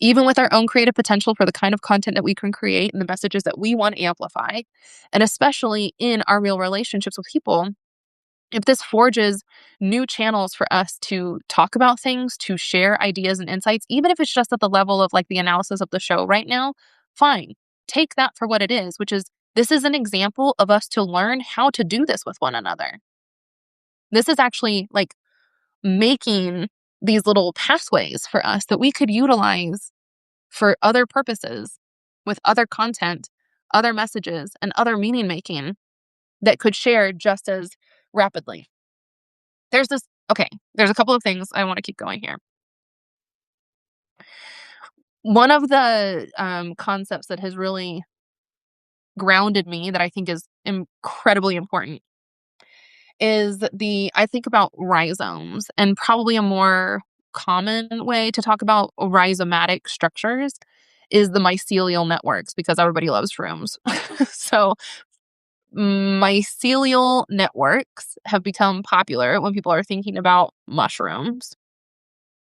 even with our own creative potential for the kind of content that we can create and the messages that we want to amplify, and especially in our real relationships with people. If this forges new channels for us to talk about things, to share ideas and insights, even if it's just at the level of like the analysis of the show right now, fine. Take that for what it is, which is this is an example of us to learn how to do this with one another. This is actually like making these little pathways for us that we could utilize for other purposes with other content, other messages, and other meaning making that could share just as rapidly. There's this okay, there's a couple of things I wanna keep going here. One of the, concepts that has really grounded me that I think is incredibly important is I think about rhizomes, and probably a more common way to talk about rhizomatic structures is the mycelial networks, because everybody loves shrooms. So, mycelial networks have become popular when people are thinking about mushrooms,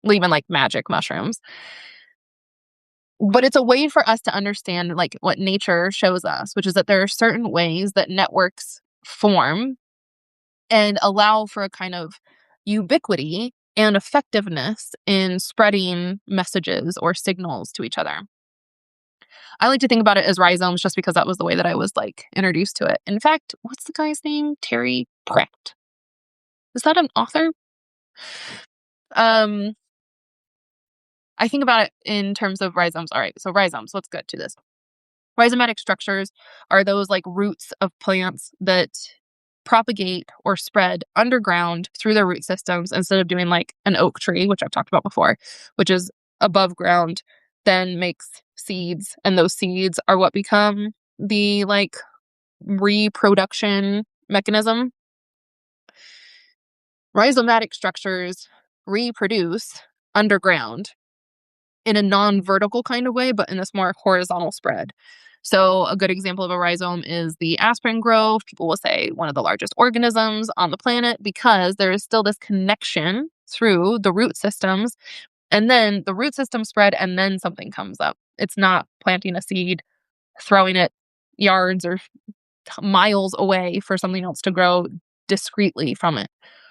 even like magic mushrooms. But it's a way for us to understand like what nature shows us, which is that there are certain ways that networks form and allow for a kind of ubiquity and effectiveness in spreading messages or signals to each other. I like to think about it as rhizomes just because that was the way that I was like introduced to it. In fact, what's the guy's name? Terry Pratt. Is that an author? Um, I think about it in terms of rhizomes. All right, so rhizomes, let's get to this. Rhizomatic structures are those like roots of plants that propagate or spread underground through their root systems instead of doing like an oak tree, which I've talked about before, which is above ground, then makes seeds. And those seeds are what become the like reproduction mechanism. Rhizomatic structures reproduce underground in a non-vertical kind of way, but in this more horizontal spread. So a good example of a rhizome is the aspen grove. People will say one of the largest organisms on the planet because there is still this connection through the root systems. And then the root system spread and then something comes up. It's not planting a seed, throwing it yards or miles away for something else to grow discreetly from it.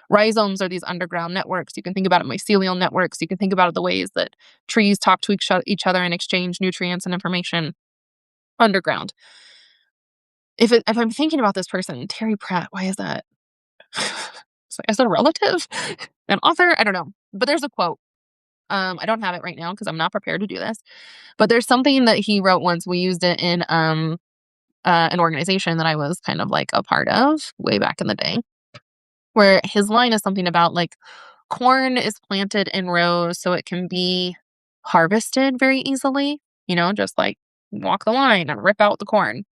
Rhizomes are these underground networks. You can think about it mycelial networks. You can think about it the ways that trees talk to each other and exchange nutrients and information underground. If I'm thinking about this person, Terry Pratt, why is that? Is that a relative? An author? I don't know. But there's a quote. I don't have it right now because I'm not prepared to do this. But there's something that he wrote once. We used it in an organization that I was kind of like a part of way back in the day, where his line is something about like corn is planted in rows so it can be harvested very easily, just like walk the line and rip out the corn.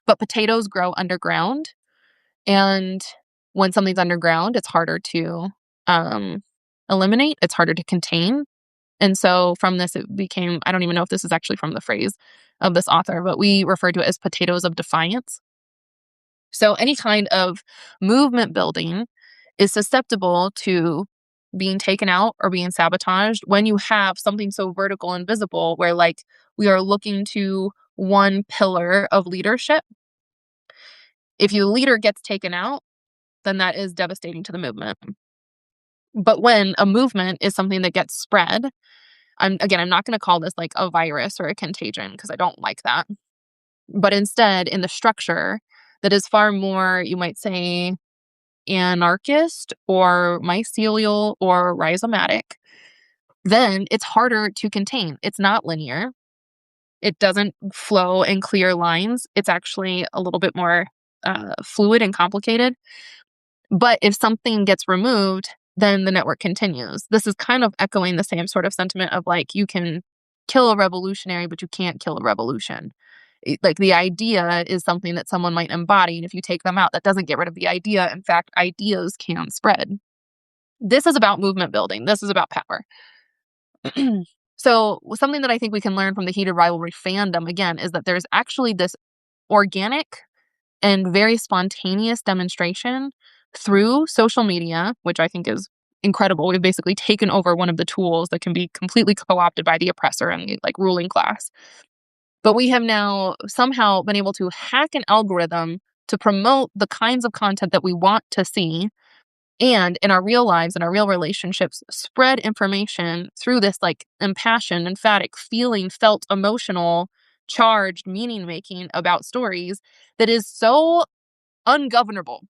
But potatoes grow underground. And when something's underground, it's harder to eliminate, it's harder to contain. And so from this, it became, I don't even know if this is actually from the phrase of this author, but we refer to it as potatoes of defiance. So any kind of movement building is susceptible to being taken out or being sabotaged when you have something so vertical and visible where like we are looking to one pillar of leadership. If your leader gets taken out, then that is devastating to the movement. But when a movement is something that gets spread, I'm not going to call this like a virus or a contagion because I don't like that. But instead, in the structure that is far more, you might say, anarchist or mycelial or rhizomatic, then it's harder to contain. It's not linear. It doesn't flow in clear lines. It's actually a little bit more fluid and complicated. But if something gets removed, then the network continues. This is kind of echoing the same sort of sentiment of like, you can kill a revolutionary, but you can't kill a revolution. Like the idea is something that someone might embody. And if you take them out, that doesn't get rid of the idea. In fact, ideas can spread. This is about movement building. This is about power. So something that I think we can learn from the heated rivalry fandom, again, is that there's actually this organic and very spontaneous demonstration through social media, which I think is incredible. We've basically taken over one of the tools that can be completely co-opted by the oppressor and the like ruling class. But we have now somehow been able to hack an algorithm to promote the kinds of content that we want to see, and in our real lives and our real relationships, spread information through this like impassioned, emphatic, feeling, felt, emotional, charged, meaning making about stories that is so ungovernable.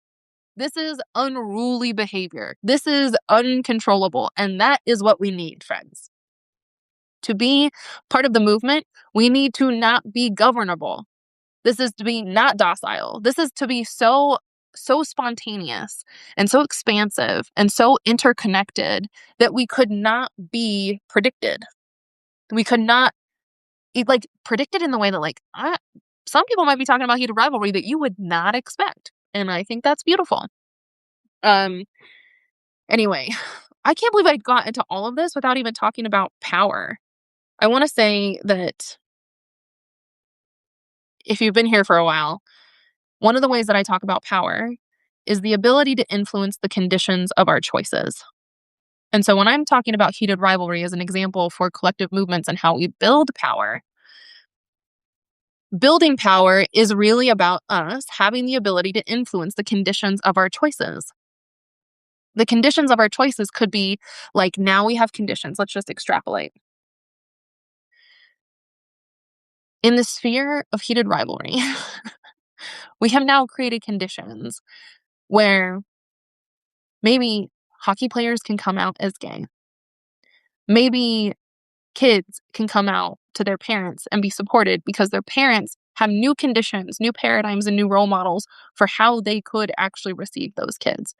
This is unruly behavior. This is uncontrollable. And that is what we need, friends. To be part of the movement, we need to not be governable. This is to be not docile. This is to be so so spontaneous and so expansive and so interconnected that we could not be predicted. We could not like predicted in the way that some people might be talking about heated rivalry that you would not expect. And I think that's beautiful. Anyway, I can't believe I got into all of this without even talking about power. I want to say that if you've been here for a while, one of the ways that I talk about power is the ability to influence the conditions of our choices. And so when I'm talking about heated rivalry as an example for collective movements and how we build power, building power is really about us having the ability to influence the conditions of our choices. The conditions of our choices could be like, now we have conditions. Let's just extrapolate. In the sphere of heated rivalry, we have now created conditions where maybe hockey players can come out as gay. Maybe kids can come out to their parents and be supported because their parents have new conditions, new paradigms, and new role models for how they could actually receive those kids.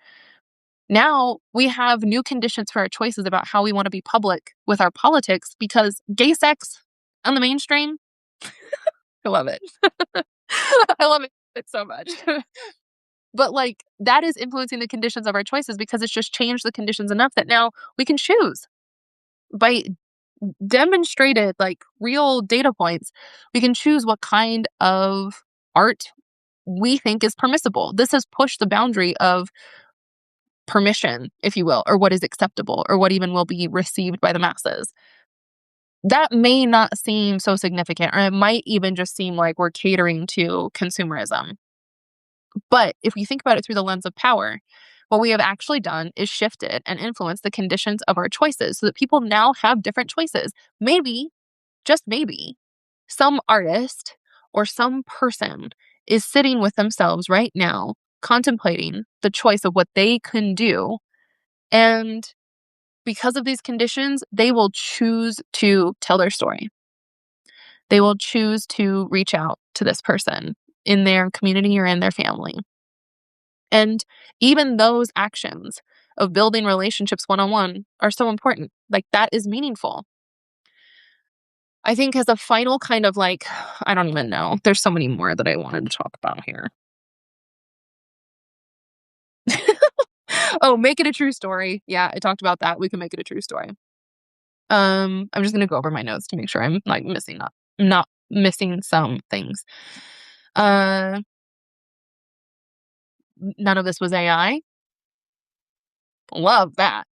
Now we have new conditions for our choices about how we want to be public with our politics because gay sex on the mainstream, I love it. I love it so much. But that is influencing the conditions of our choices because it's just changed the conditions enough that now we can choose by demonstrated real data points. We can choose what kind of art we think is permissible. This has pushed the boundary of permission, if you will, or what is acceptable or what even will be received by the masses. That may not seem so significant, or it might even just seem like we're catering to consumerism. But if we think about it through the lens of power, what we have actually done is shifted and influenced the conditions of our choices so that people now have different choices. Maybe, just maybe, some artist or some person is sitting with themselves right now, contemplating the choice of what they can do. And because of these conditions, they will choose to tell their story. They will choose to reach out to this person in their community or in their family. And even those actions of building relationships one-on-one are so important. That is meaningful. I think as a final kind of I don't even know. There's so many more that I wanted to talk about here. Oh, make it a true story. Yeah, I talked about that. We can make it a true story. I'm just gonna go over my notes to make sure I'm not missing some things. None of this was AI. Love that.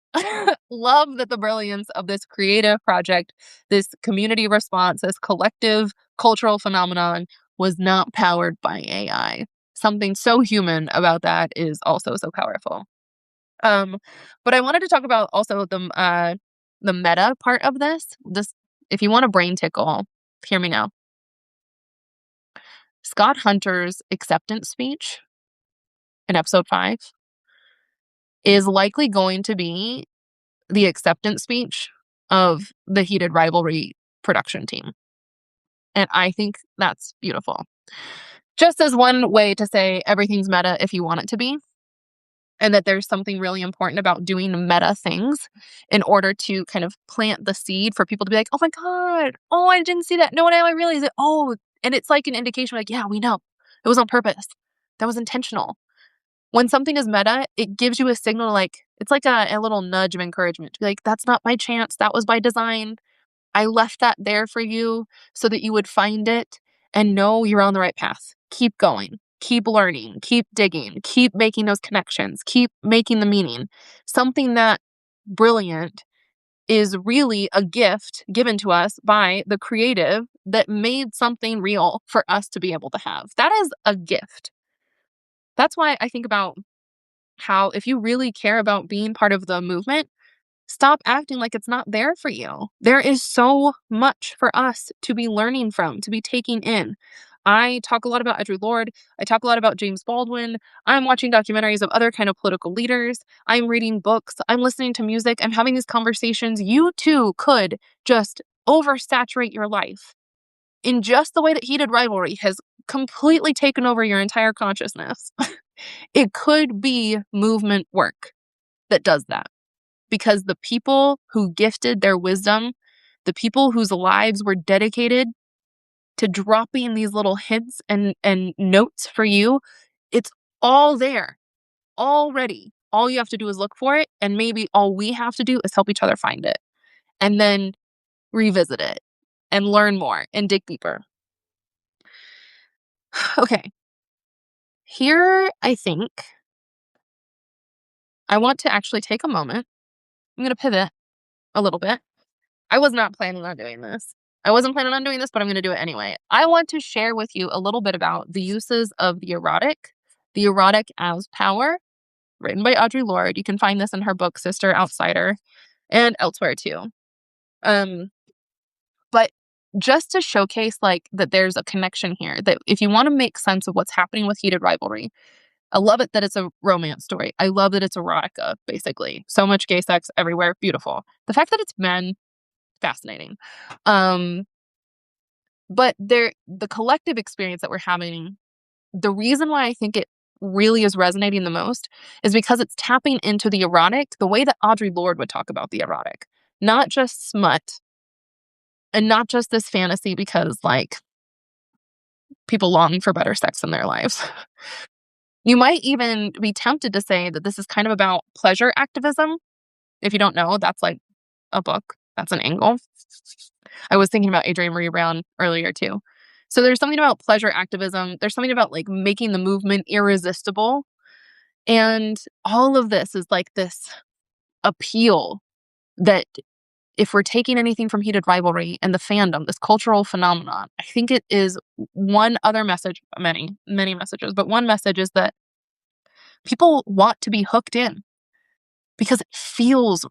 Love that the brilliance of this creative project, this community response, this collective cultural phenomenon was not powered by AI. Something so human about that is also so powerful. But I wanted to talk about also the meta part of this. If you want a brain tickle, hear me now. Scott Hunter's acceptance speech in episode 5 is likely going to be the acceptance speech of the heated rivalry production team. And I think that's beautiful. Just as one way to say everything's meta if you want it to be, and that there's something really important about doing meta things in order to kind of plant the seed for people to be like, oh my God, oh, I didn't see that. No, now I realize it. Oh, and it's like an indication yeah, we know. It was on purpose. That was intentional. When something is meta, it gives you a signal it's like a little nudge of encouragement to be like, that's not by chance. That was by design. I left that there for you so that you would find it and know you're on the right path. Keep going. Keep learning. Keep digging. Keep making those connections. Keep making the meaning. Something that brilliant is really a gift given to us by the creative that made something real for us to be able to have. That is a gift. That's why I think about how if you really care about being part of the movement, stop acting like it's not there for you. There is so much for us to be learning from, to be taking in. I talk a lot about Edre Lorde. I talk a lot about James Baldwin. I'm watching documentaries of other kind of political leaders. I'm reading books. I'm listening to music. I'm having these conversations. You too could just oversaturate your life in just the way that heated rivalry has completely taken over your entire consciousness. It could be movement work that does that, because the people who gifted their wisdom, the people whose lives were dedicated to dropping these little hints and notes for you, it's all there already. All you have to do is look for it, and maybe all we have to do is help each other find it, and then revisit it and learn more and dig deeper. Okay. Here, I think I want to actually take a moment. I'm going to pivot a little bit. I was not planning on doing this. I wasn't planning on doing this, but I'm going to do it anyway. I want to share with you a little bit about the uses of the erotic as power, written by Audre Lorde. You can find this in her book, Sister Outsider, and elsewhere too. But just to showcase like that there's a connection here, that if you want to make sense of what's happening with Heated Rivalry, I love it that it's a romance story. I love that it's erotica, basically. So much gay sex everywhere. Beautiful. The fact that it's men, fascinating. But the collective experience that we're having, the reason why I think it really is resonating the most is because it's tapping into the erotic the way that Audre Lorde would talk about the erotic. Not just smut, and not just this fantasy because, like, people long for better sex in their lives. You might even be tempted to say that this is kind of about pleasure activism. If you don't know, that's like a book. That's an angle. I was thinking about Adrienne Marie Brown earlier too. So there's something about pleasure activism. There's something about like making the movement irresistible. And all of this is like this appeal that if we're taking anything from Heated Rivalry and the fandom, this cultural phenomenon, I think it is one other message, many, many messages, but one message is that people want to be hooked in because it feels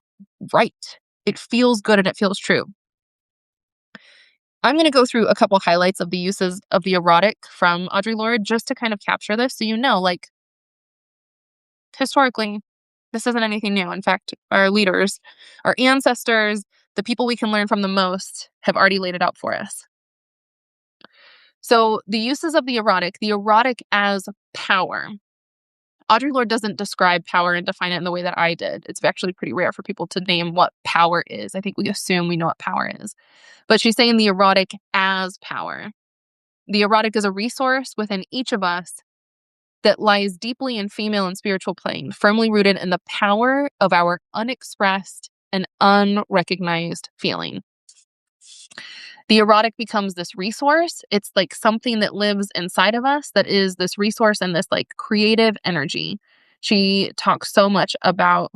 right. It feels good and it feels true. I'm going to go through a couple highlights of the uses of the erotic from Audre Lorde just to kind of capture this so you know, like, historically, this isn't anything new. In fact, our leaders, our ancestors, the people we can learn from the most have already laid it out for us. So the uses of the erotic as power. Audre Lorde doesn't describe power and define it in the way that I did. It's actually pretty rare for people to name what power is. I think we assume we know what power is. But she's saying the erotic as power. The erotic is a resource within each of us that lies deeply in female and spiritual plane, firmly rooted in the power of our unexpressed and unrecognized feeling. The erotic becomes this resource. It's like something that lives inside of us that is this resource and this like creative energy. She talks so much about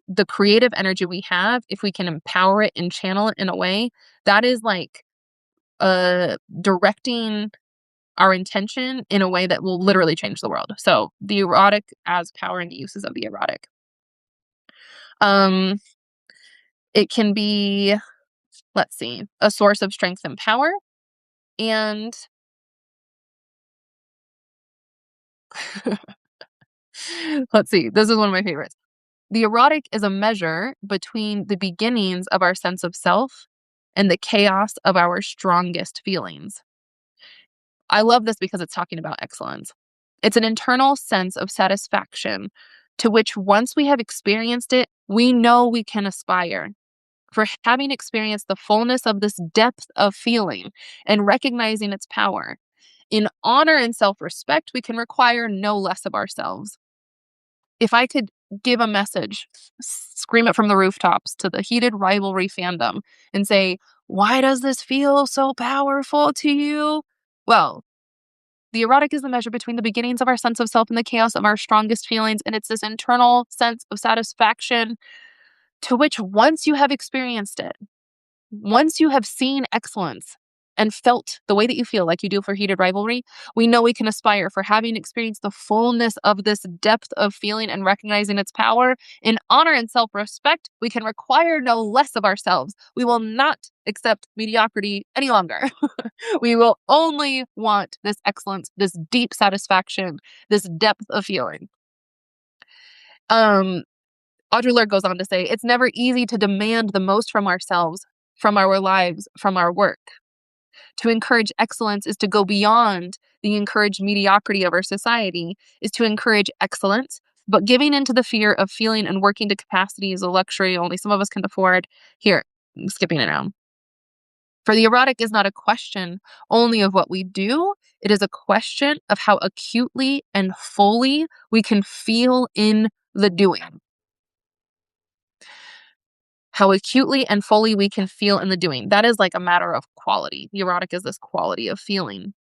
the creative energy we have. If we can empower it and channel it in a way, that is like directing our intention in a way that will literally change the world. So the erotic as power and the uses of the erotic. It can be, let's see, a source of strength and power. And let's see, this is one of my favorites. The erotic is a measure between the beginnings of our sense of self and the chaos of our strongest feelings. I love this because it's talking about excellence. It's an internal sense of satisfaction to which once we have experienced it, we know we can aspire. For having experienced the fullness of this depth of feeling and recognizing its power, in honor and self-respect, we can require no less of ourselves. If I could give a message, scream it from the rooftops to the Heated Rivalry fandom and say, why does this feel so powerful to you? Well, the erotic is the measure between the beginnings of our sense of self and the chaos of our strongest feelings. And it's this internal sense of satisfaction to which once you have experienced it, once you have seen excellence and felt the way that you feel like you do for Heated Rivalry, we know we can aspire. For having experienced the fullness of this depth of feeling and recognizing its power, in honor and self-respect, we can require no less of ourselves. We will not accept mediocrity any longer. We will only want this excellence, this deep satisfaction, this depth of feeling. Audre Lorde goes on to say, it's never easy to demand the most from ourselves, from our lives, from our work. To encourage excellence is to go beyond the encouraged mediocrity of our society, is to encourage excellence. But giving into the fear of feeling and working to capacity is a luxury only some of us can afford. Here, I'm skipping it now. For the erotic is not a question only of what we do, it is a question of how acutely and fully we can feel in the doing. How acutely and fully we can feel in the doing. That is like a matter of quality. The erotic is this quality of feeling.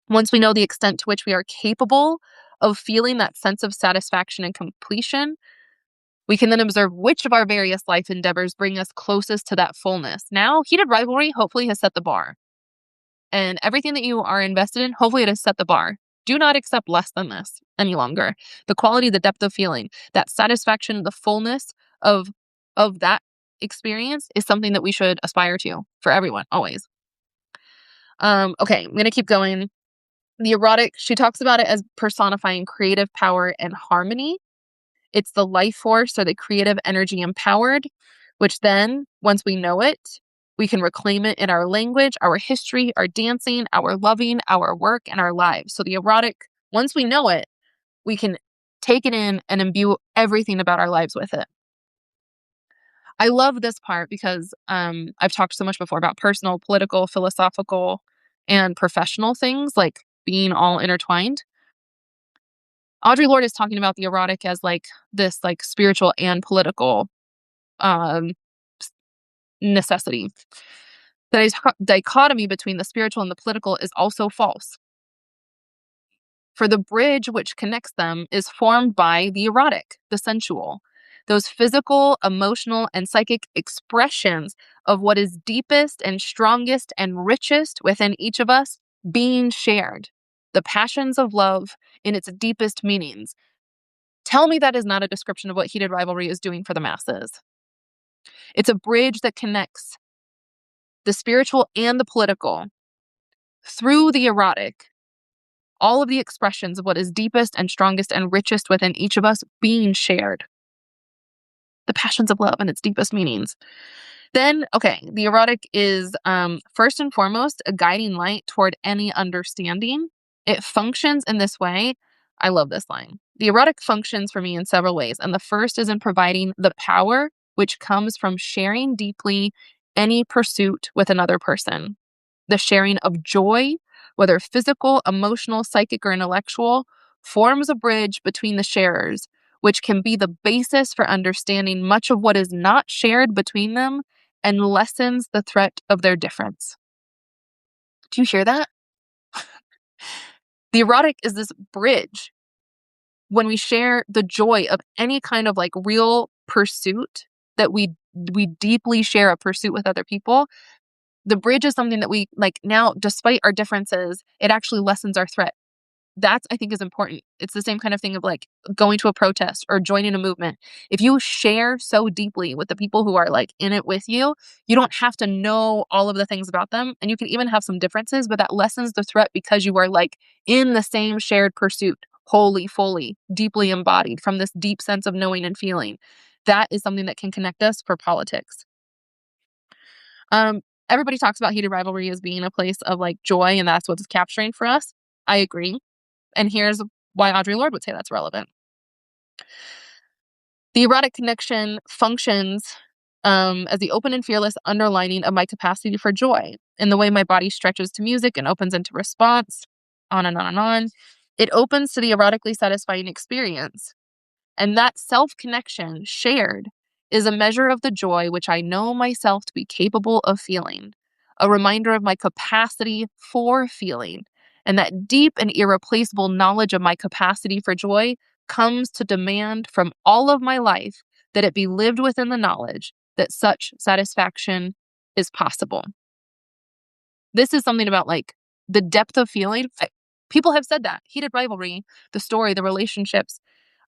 Once we know the extent to which we are capable of feeling that sense of satisfaction and completion, we can then observe which of our various life endeavors bring us closest to that fullness. Now, heated rivalry hopefully has set the bar. And everything that you are invested in, hopefully it has set the bar. Do not accept less than this any longer. The quality, the depth of feeling, that satisfaction, the fullness of that experience is something that we should aspire to for everyone, always. Okay, I'm going to keep going. The erotic, she talks about it as personifying creative power and harmony. It's the life force or the creative energy empowered, which then, once we know it, we can reclaim it in our language, our history, our dancing, our loving, our work, and our lives. So the erotic, once we know it, we can take it in and imbue everything about our lives with it. I love this part because I've talked so much before about personal, political, philosophical, and professional things like being all intertwined. Audre Lorde is talking about the erotic as like this like spiritual and political um, necessity. The dichotomy between the spiritual and the political is also false. For the bridge which connects them is formed by the erotic, the sensual, those physical, emotional, and psychic expressions of what is deepest and strongest and richest within each of us being shared. The passions of love in its deepest meanings. Tell me that is not a description of what heated rivalry is doing for the masses. It's a bridge that connects the spiritual and the political through the erotic, all of the expressions of what is deepest and strongest and richest within each of us being shared. The passions of love in its deepest meanings. Then, okay, the erotic is first and foremost a guiding light toward any understanding. It functions in this way. I love this line. The erotic functions for me in several ways, and the first is in providing the power which comes from sharing deeply any pursuit with another person. The sharing of joy, whether physical, emotional, psychic, or intellectual, forms a bridge between the sharers, which can be the basis for understanding much of what is not shared between them and lessens the threat of their difference. Do you hear that? The erotic is this bridge. When we share the joy of any kind of like real pursuit that we deeply share a pursuit with other people, the bridge is something that we like now, despite our differences, it actually lessens our threat. That's, I think, is important. It's the same kind of thing of like going to a protest or joining a movement. If you share so deeply with the people who are like in it with you, you don't have to know all of the things about them. And you can even have some differences, but that lessens the threat because you are like in the same shared pursuit, wholly, fully, deeply embodied from this deep sense of knowing and feeling. That is something that can connect us for politics. Everybody talks about heated rivalry as being a place of like joy, and that's what's capturing for us. I agree. And here's why Audre Lorde would say that's relevant. The erotic connection functions as the open and fearless underlining of my capacity for joy in the way my body stretches to music and opens into response, on and on and on. It opens to the erotically satisfying experience. And that self-connection shared is a measure of the joy which I know myself to be capable of feeling, a reminder of my capacity for feeling. And that deep and irreplaceable knowledge of my capacity for joy comes to demand from all of my life that it be lived within the knowledge that such satisfaction is possible. This is something about like the depth of feeling. People have said that. Heated rivalry, the story, the relationships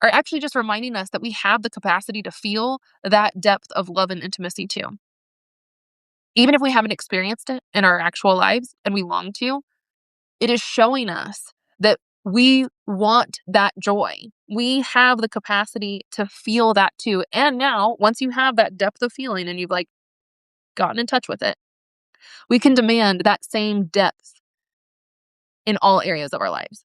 are actually just reminding us that we have the capacity to feel that depth of love and intimacy too. Even if we haven't experienced it in our actual lives and we long to, it is showing us that we want that joy. We have the capacity to feel that too. And now, once you have that depth of feeling and you've like gotten in touch with it, We can demand that same depth in all areas of our lives.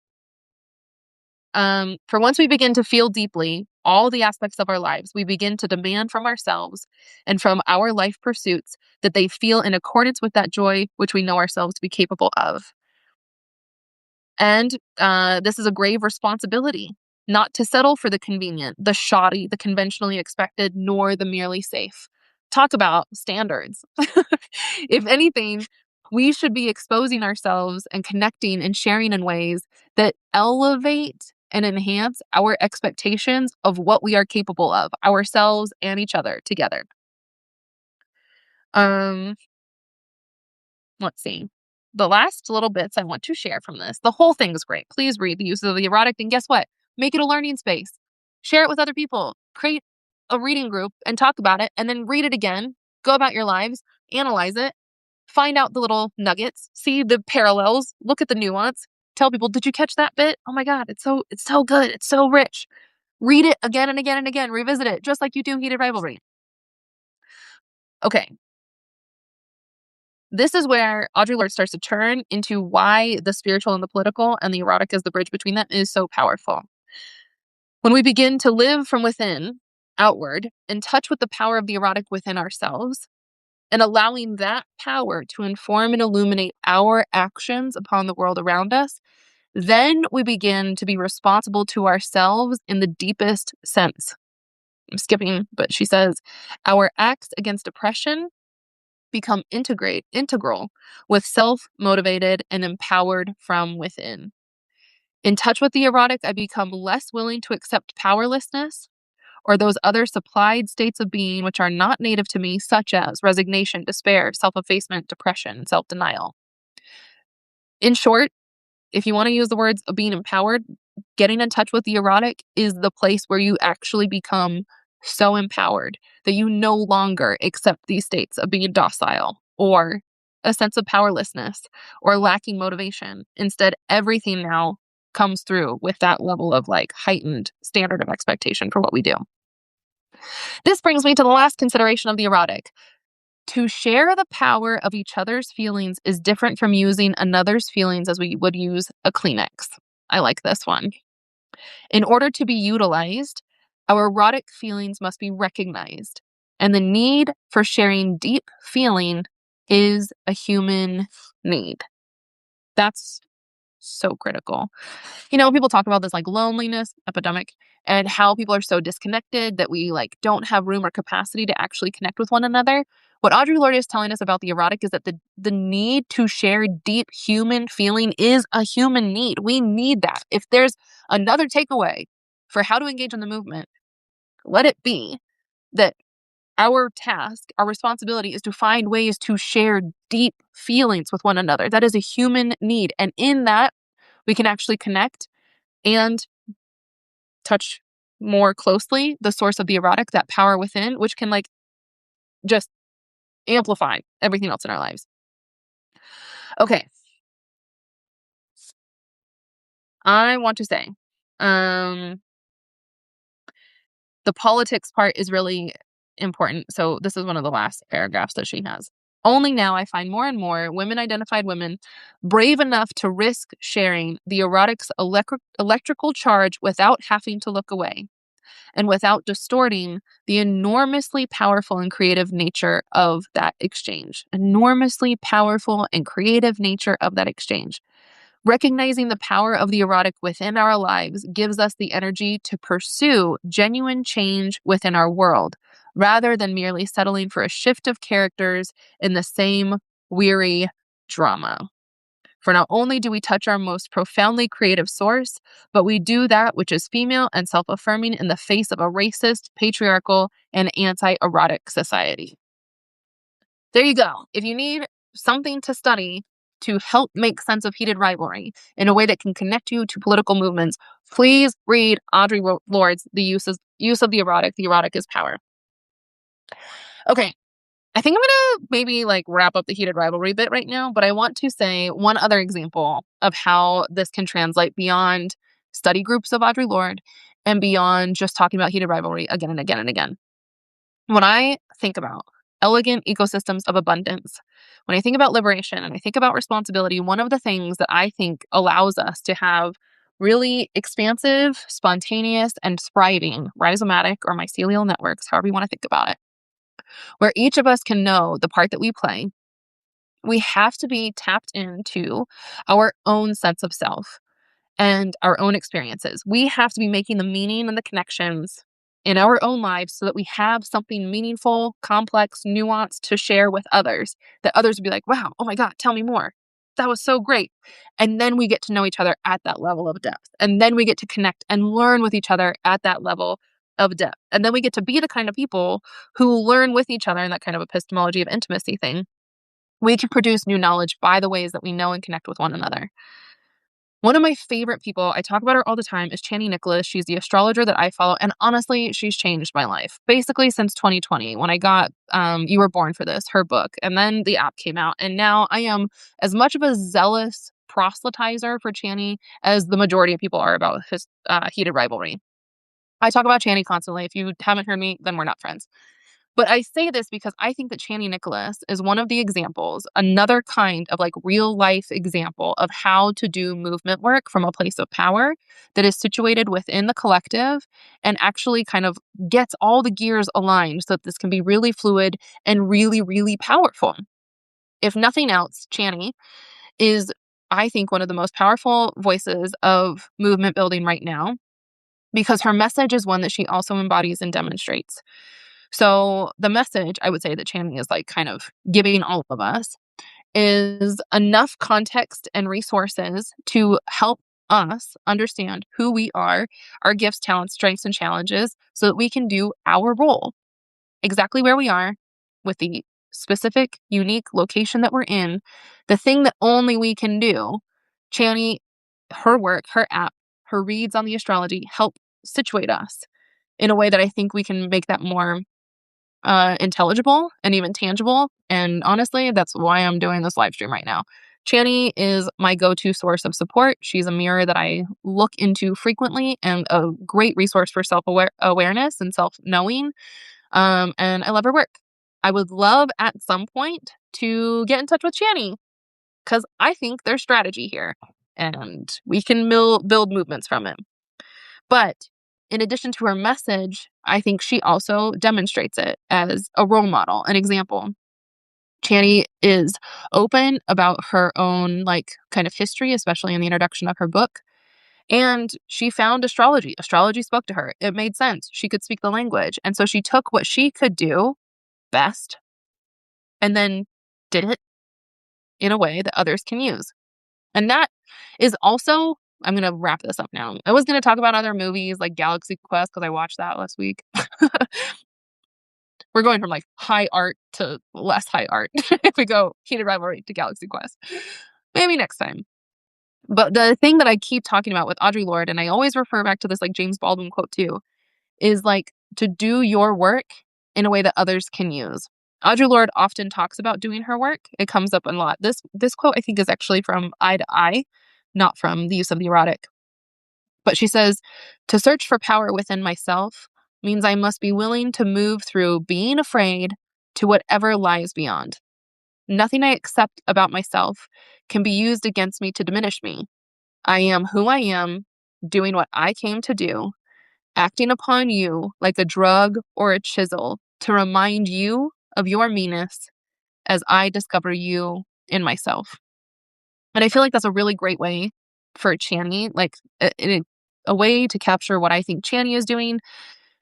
For once we begin to feel deeply all the aspects of our lives, we begin to demand from ourselves and from our life pursuits that they feel in accordance with that joy which we know ourselves to be capable of. And this is a grave responsibility, not to settle for the convenient, the shoddy, the conventionally expected, nor the merely safe. Talk about standards. If anything, we should be exposing ourselves and connecting and sharing in ways that elevate and enhance our expectations of what we are capable of, ourselves and each other together. Um, let's see. The last little bits I want to share from this. The whole thing is great. Please read The Use of the Erotic. And guess what? Make it a learning space. Share it with other people. Create a reading group and talk about it, and then read it again. Go about your lives. Analyze it. Find out the little nuggets. See the parallels. Look at the nuance. Tell people, did you catch that bit? Oh my God, it's so good. It's so rich. Read it again and again and again. Revisit it, just like you do Heated Rivalry. Okay. This is where Audre Lorde starts to turn into why the spiritual and the political and the erotic as the bridge between them is so powerful. When we begin to live from within outward, in touch with the power of the erotic within ourselves, and allowing that power to inform and illuminate our actions upon the world around us, then we begin to be responsible to ourselves in the deepest sense. I'm skipping, but she says, our acts against oppression become integral with self-motivated and empowered from within. In touch with the erotic, I become less willing to accept powerlessness or those other supplied states of being which are not native to me, such as resignation, despair, self-effacement, depression, self-denial. In short, if you want to use the words of being empowered, getting in touch with the erotic is the place where you actually become so empowered that you no longer accept these states of being docile or a sense of powerlessness or lacking motivation. Instead, everything now comes through with that level of like heightened standard of expectation for what we do. This brings me to the last consideration of the erotic. To share the power of each other's feelings is different from using another's feelings as we would use a Kleenex. I like this one. In order to be utilized, our erotic feelings must be recognized, and the need for sharing deep feeling is a human need. That's so critical. You know, people talk about this like loneliness epidemic and how people are so disconnected that we like don't have room or capacity to actually connect with one another. What Audre Lorde is telling us about the erotic is that the need to share deep human feeling is a human need. We need that. If there's another takeaway for how to engage in the movement, let it be that our task, our responsibility is to find ways to share deep feelings with one another. That is a human need. And in that, we can actually connect and touch more closely the source of the erotic, that power within, which can like just amplify everything else in our lives. Okay. I want to say, the politics part is really important. So this is one of the last paragraphs that she has. Only now I find more and more women-identified women brave enough to risk sharing the erotic's electrical charge without having to look away and without distorting the enormously powerful and creative nature of that exchange. Enormously powerful and creative nature of that exchange. Recognizing the power of the erotic within our lives gives us the energy to pursue genuine change within our world, rather than merely settling for a shift of characters in the same weary drama. For not only do we touch our most profoundly creative source, but we do that which is female and self-affirming in the face of a racist, patriarchal, and anti-erotic society. There you go. If you need something to study to help make sense of heated rivalry in a way that can connect you to political movements, please read Audre Lorde's The Use of the Erotic. The Erotic is Power. Okay. I think I'm going to maybe like wrap up the heated rivalry bit right now, but I want to say one other example of how this can translate beyond study groups of Audre Lorde and beyond just talking about heated rivalry again and again and again. When I think about elegant ecosystems of abundance. When I think about liberation and I think about responsibility, one of the things that I think allows us to have really expansive, spontaneous, and thriving rhizomatic or mycelial networks, however you want to think about it, where each of us can know the part that we play, we have to be tapped into our own sense of self and our own experiences. We have to be making the meaning and the connections in our own lives so that we have something meaningful, complex, nuanced to share with others, that others would be like, wow, oh my God, tell me more. That was so great. And then we get to know each other at that level of depth. And then we get to connect and learn with each other at that level of depth. And then we get to be the kind of people who learn with each other in that kind of epistemology of intimacy thing. We can produce new knowledge by the ways that we know and connect with one another. One of my favorite people, I talk about her all the time, is Chani Nicholas. She's the astrologer that I follow, and honestly, she's changed my life. Basically, since 2020, when I got You Were Born for This, her book, and then the app came out, and now I am as much of a zealous proselytizer for Chani as the majority of people are about his Heated Rivalry. I talk about Chani constantly. If you haven't heard me, then we're not friends. But I say this because I think that Chani Nicholas is one of the examples, another kind of like real life example of how to do movement work from a place of power that is situated within the collective and actually kind of gets all the gears aligned so that this can be really fluid and really, really powerful. If nothing else, Chani is, I think, one of the most powerful voices of movement building right now because her message is one that she also embodies and demonstrates. So the message I would say that Chani is like kind of giving all of us is enough context and resources to help us understand who we are, our gifts, talents, strengths, and challenges so that we can do our role exactly where we are with the specific, unique location that we're in, the thing that only we can do. Chani, her work, her app, her reads on the astrology help situate us in a way that I think we can make that more intelligible and even tangible. And honestly, that's why I'm doing this live stream right now. Chani is my go-to source of support. She's a mirror that I look into frequently and a great resource for self-awareness and self-knowing. And I love her work. I would love at some point to get in touch with Chani because I think there's strategy here and we can build movements from it. But in addition to her message, I think she also demonstrates it as a role model, an example. Chani is open about her own like kind of history, especially in the introduction of her book. And she found astrology. Astrology spoke to her. It made sense. She could speak the language. And so she took what she could do best and then did it in a way that others can use. And that is also, I'm going to wrap this up now. I was going to talk about other movies like Galaxy Quest because I watched that last week. We're going from like high art to less high art if we go Heated Rivalry to Galaxy Quest. Maybe next time. But the thing that I keep talking about with Audre Lorde, and I always refer back to this like James Baldwin quote too, is like to do your work in a way that others can use. Audre Lorde often talks about doing her work. It comes up a lot. This quote I think is actually from Eye to Eye, not from The Use of the Erotic. But she says, to search for power within myself means I must be willing to move through being afraid to whatever lies beyond. Nothing I accept about myself can be used against me to diminish me. I am who I am, doing what I came to do, acting upon you like a drug or a chisel to remind you of your meanness as I discover you in myself. And I feel like that's a really great way for Chani, like a way to capture what I think Chani is doing,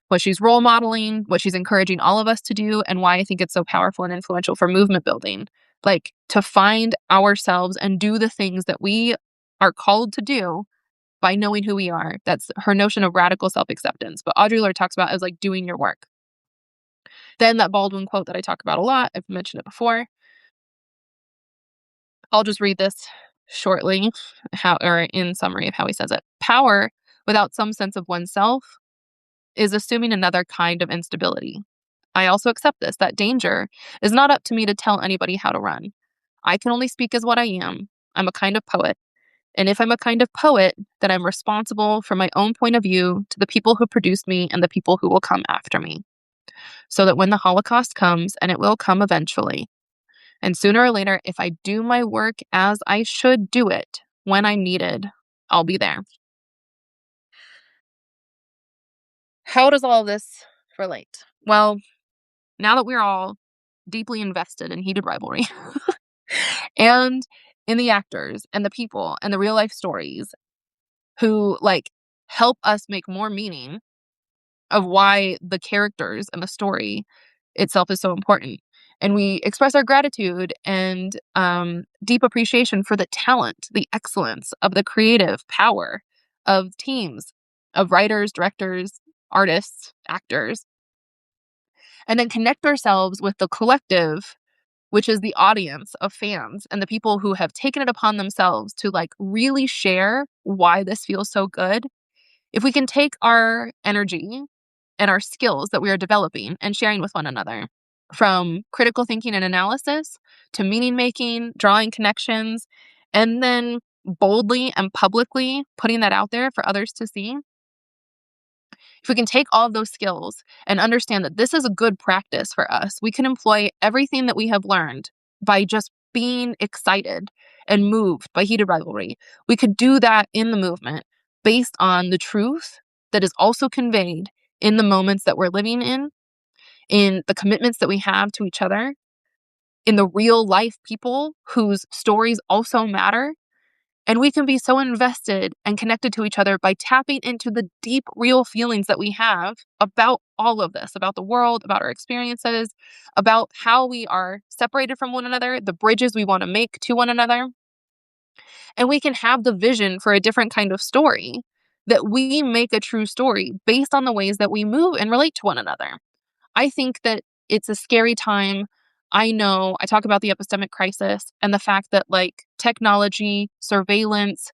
what she's role modeling, what she's encouraging all of us to do, and why I think it's so powerful and influential for movement building. Like to find ourselves and do the things that we are called to do by knowing who we are. That's her notion of radical self-acceptance. But Audre Lorde talks about as like doing your work. Then that Baldwin quote that I talk about a lot, I've mentioned it before. I'll just read this shortly, or in summary of how he says it. Power without some sense of oneself is assuming another kind of instability. I also accept this, that danger is not up to me to tell anybody how to run. I can only speak as what I am. I'm a kind of poet. And if I'm a kind of poet, then I'm responsible for my own point of view to the people who produced me and the people who will come after me. so that when the Holocaust comes, and it will come eventually, and sooner or later, if I do my work as I should do it, when I'm needed, I'll be there. How does all this relate? Well, now that we're all deeply invested in heated rivalry and in the actors and the people and the real life stories who like help us make more meaning of why the characters and the story itself is so important. And we express our gratitude and deep appreciation for the talent, the excellence of the creative power of teams of writers, directors, artists, actors, and then connect ourselves with the collective, which is the audience of fans and the people who have taken it upon themselves to like really share why this feels so good. If we can take our energy and our skills that we are developing and sharing with one another, from critical thinking and analysis to meaning making, drawing connections, and then boldly and publicly putting that out there for others to see, if we can take all of those skills and understand that this is a good practice for us, we can employ everything that we have learned by just being excited and moved by heated rivalry. We could do that in the movement based on the truth that is also conveyed in the moments that we're living in the commitments that we have to each other, in the real life people whose stories also matter. And we can be so invested and connected to each other by tapping into the deep, real feelings that we have about all of this, about the world, about our experiences, about how we are separated from one another, the bridges we want to make to one another. And we can have the vision for a different kind of story, that we make a true story based on the ways that we move and relate to one another. I think that it's a scary time. I know I talk about the epistemic crisis and the fact that like technology, surveillance,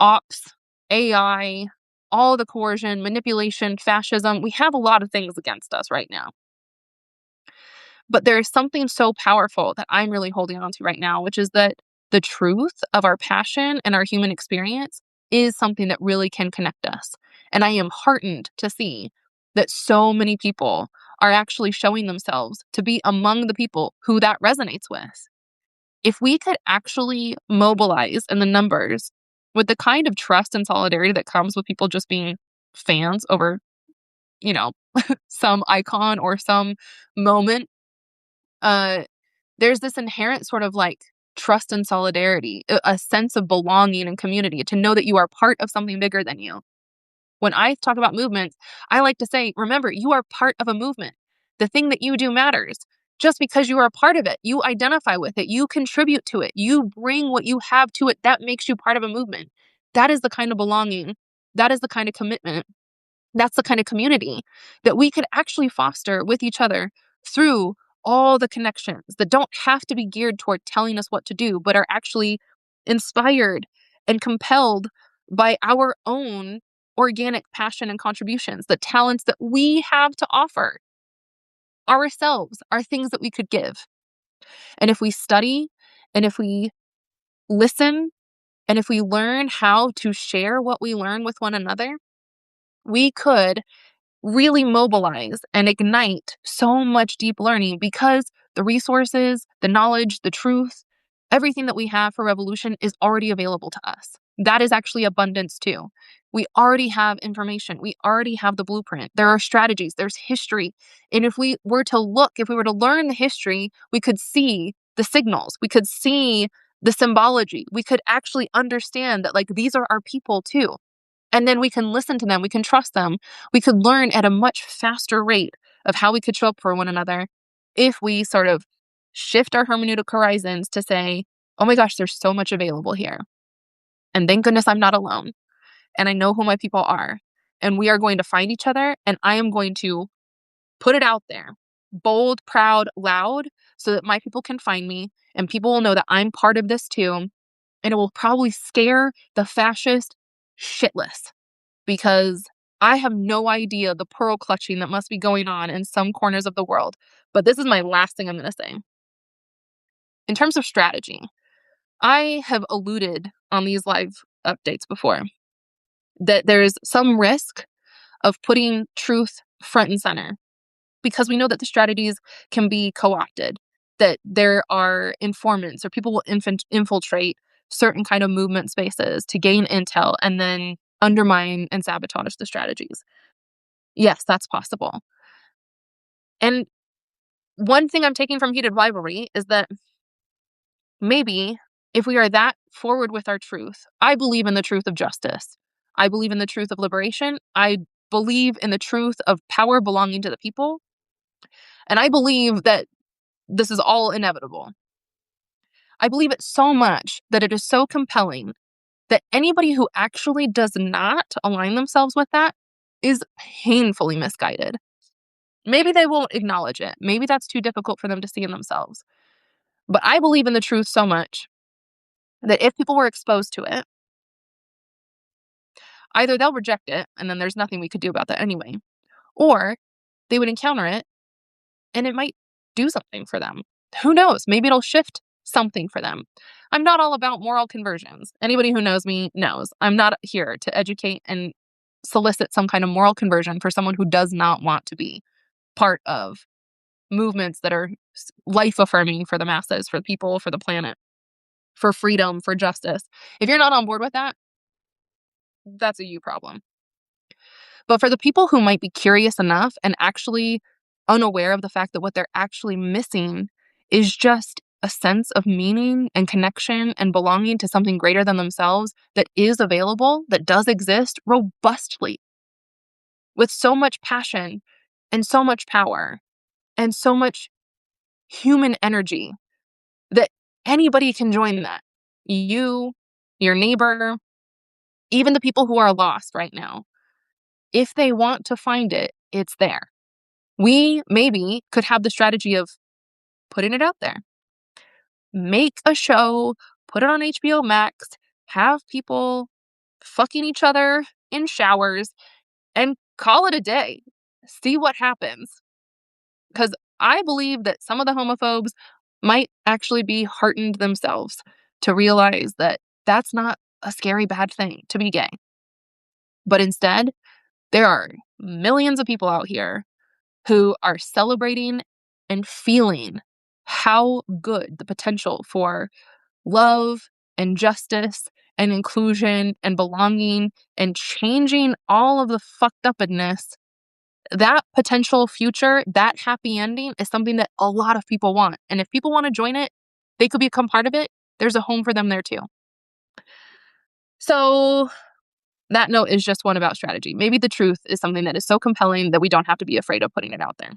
ops, AI, all the coercion, manipulation, fascism, we have a lot of things against us right now. But there is something so powerful that I'm really holding on to right now, which is that the truth of our passion and our human experience is something that really can connect us. And I am heartened to see that so many people are actually showing themselves to be among the people who that resonates with. If we could actually mobilize in the numbers with the kind of trust and solidarity that comes with people just being fans over, you know, some icon or some moment, uh, there's this inherent sort of like trust and solidarity, a sense of belonging and community, to know that you are part of something bigger than you. When I talk about movements, I like to say, remember, you are part of a movement. The thing that you do matters. Just because you are a part of it, you identify with it, you contribute to it, you bring what you have to it, that makes you part of a movement. That is the kind of belonging. That is the kind of commitment. That's the kind of community that we could actually foster with each other through all the connections that don't have to be geared toward telling us what to do, but are actually inspired and compelled by our own organic passion and contributions, the talents that we have to offer ourselves are things that we could give. And if we study and if we listen and if we learn how to share what we learn with one another, we could really mobilize and ignite so much deep learning, because the resources, the knowledge, the truth, everything that we have for revolution is already available to us. That is actually abundance too. We already have information. We already have the blueprint. There are strategies, there's history. And if we were to look, if we were to learn the history, we could see the signals. We could see the symbology. We could actually understand that like these are our people too. And then we can listen to them. We can trust them. We could learn at a much faster rate of how we could show up for one another if we sort of shift our hermeneutic horizons to say, oh my gosh, there's so much available here. And thank goodness I'm not alone. And I know who my people are. And we are going to find each other. And I am going to put it out there, bold, proud, loud, so that my people can find me and people will know that I'm part of this too. And it will probably scare the fascist shitless, because I have no idea the pearl clutching that must be going on in some corners of the world. But this is my last thing I'm going to say. In terms of strategy, I have alluded on these live updates before that there's some risk of putting truth front and center. because we know that the strategies can be co-opted, that there are informants or people will infiltrate certain kind of movement spaces to gain intel and then undermine and sabotage the strategies. Yes, that's possible. And one thing I'm taking from Heated Rivalry is that maybe if we are that forward with our truth, I believe in the truth of justice. I believe in the truth of liberation. I believe in the truth of power belonging to the people. And I believe that this is all inevitable. I believe it so much that it is so compelling that anybody who actually does not align themselves with that is painfully misguided. Maybe they won't acknowledge it. Maybe that's too difficult for them to see in themselves. But I believe in the truth so much that if people were exposed to it, either they'll reject it and then there's nothing we could do about that anyway, or they would encounter it and it might do something for them. Who knows? Maybe it'll shift something for them. I'm not all about moral conversions. Anybody who knows me knows I'm not here to educate and solicit some kind of moral conversion for someone who does not want to be part of movements that are life affirming for the masses, for people, for the planet, for freedom, for justice. If you're not on board with that, that's a you problem. But for the people who might be curious enough and actually unaware of the fact that what they're actually missing is just a sense of meaning and connection and belonging to something greater than themselves that is available, that does exist robustly, with so much passion and so much power and so much human energy that anybody can join that. You, your neighbor, even the people who are lost right now. If they want to find it, it's there. We maybe could have the strategy of putting it out there. Make a show, put it on HBO Max, have people fucking each other in showers, and call it a day. See what happens. Because I believe that some of the homophobes might actually be heartened themselves to realize that that's not a scary bad thing to be gay. But instead, there are millions of people out here who are celebrating and feeling how good the potential for love and justice and inclusion and belonging and changing all of the fucked upness, that potential future, that happy ending is something that a lot of people want. And if people want to join it, they could become part of it. There's a home for them there too. So that note is just one about strategy. Maybe the truth is something that is so compelling that we don't have to be afraid of putting it out there.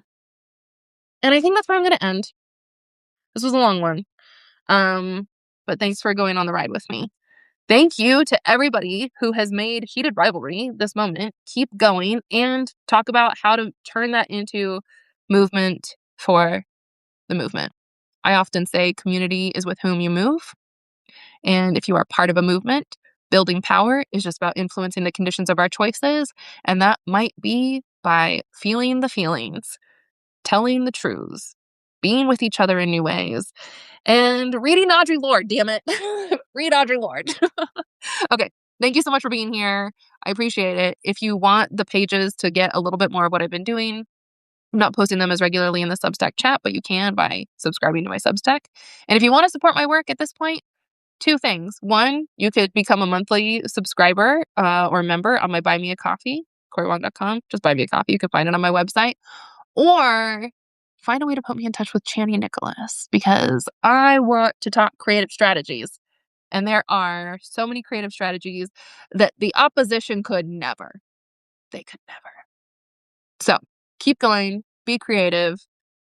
And I think that's where I'm going to end. This was a long one. But thanks for going on the ride with me. Thank you to everybody who has made Heated Rivalry this moment keep going and talk about how to turn that into movement for the movement. I often say community is with whom you move. And if you are part of a movement, building power is just about influencing the conditions of our choices. And that might be by feeling the feelings, telling the truths, being with each other in new ways, and reading Audre Lorde, damn it. Read Audre Lorde. Okay. Thank you so much for being here. I appreciate it. If you want the pages to get a little bit more of what I've been doing, I'm not posting them as regularly in the Substack chat, but you can by subscribing to my Substack. And if you want to support my work at this point, two things. One, you could become a monthly subscriber or member on my Buy Me a Coffee, CoriWong.com. Just buy me a coffee. You can find it on my website. Or find a way to put me in touch with Channy Nicholas because I want to talk creative strategies. And there are so many creative strategies that the opposition could never. They could never. So keep going, be creative,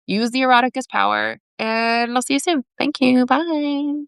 use the erotic as power, and I'll see you soon. Thank you. Bye.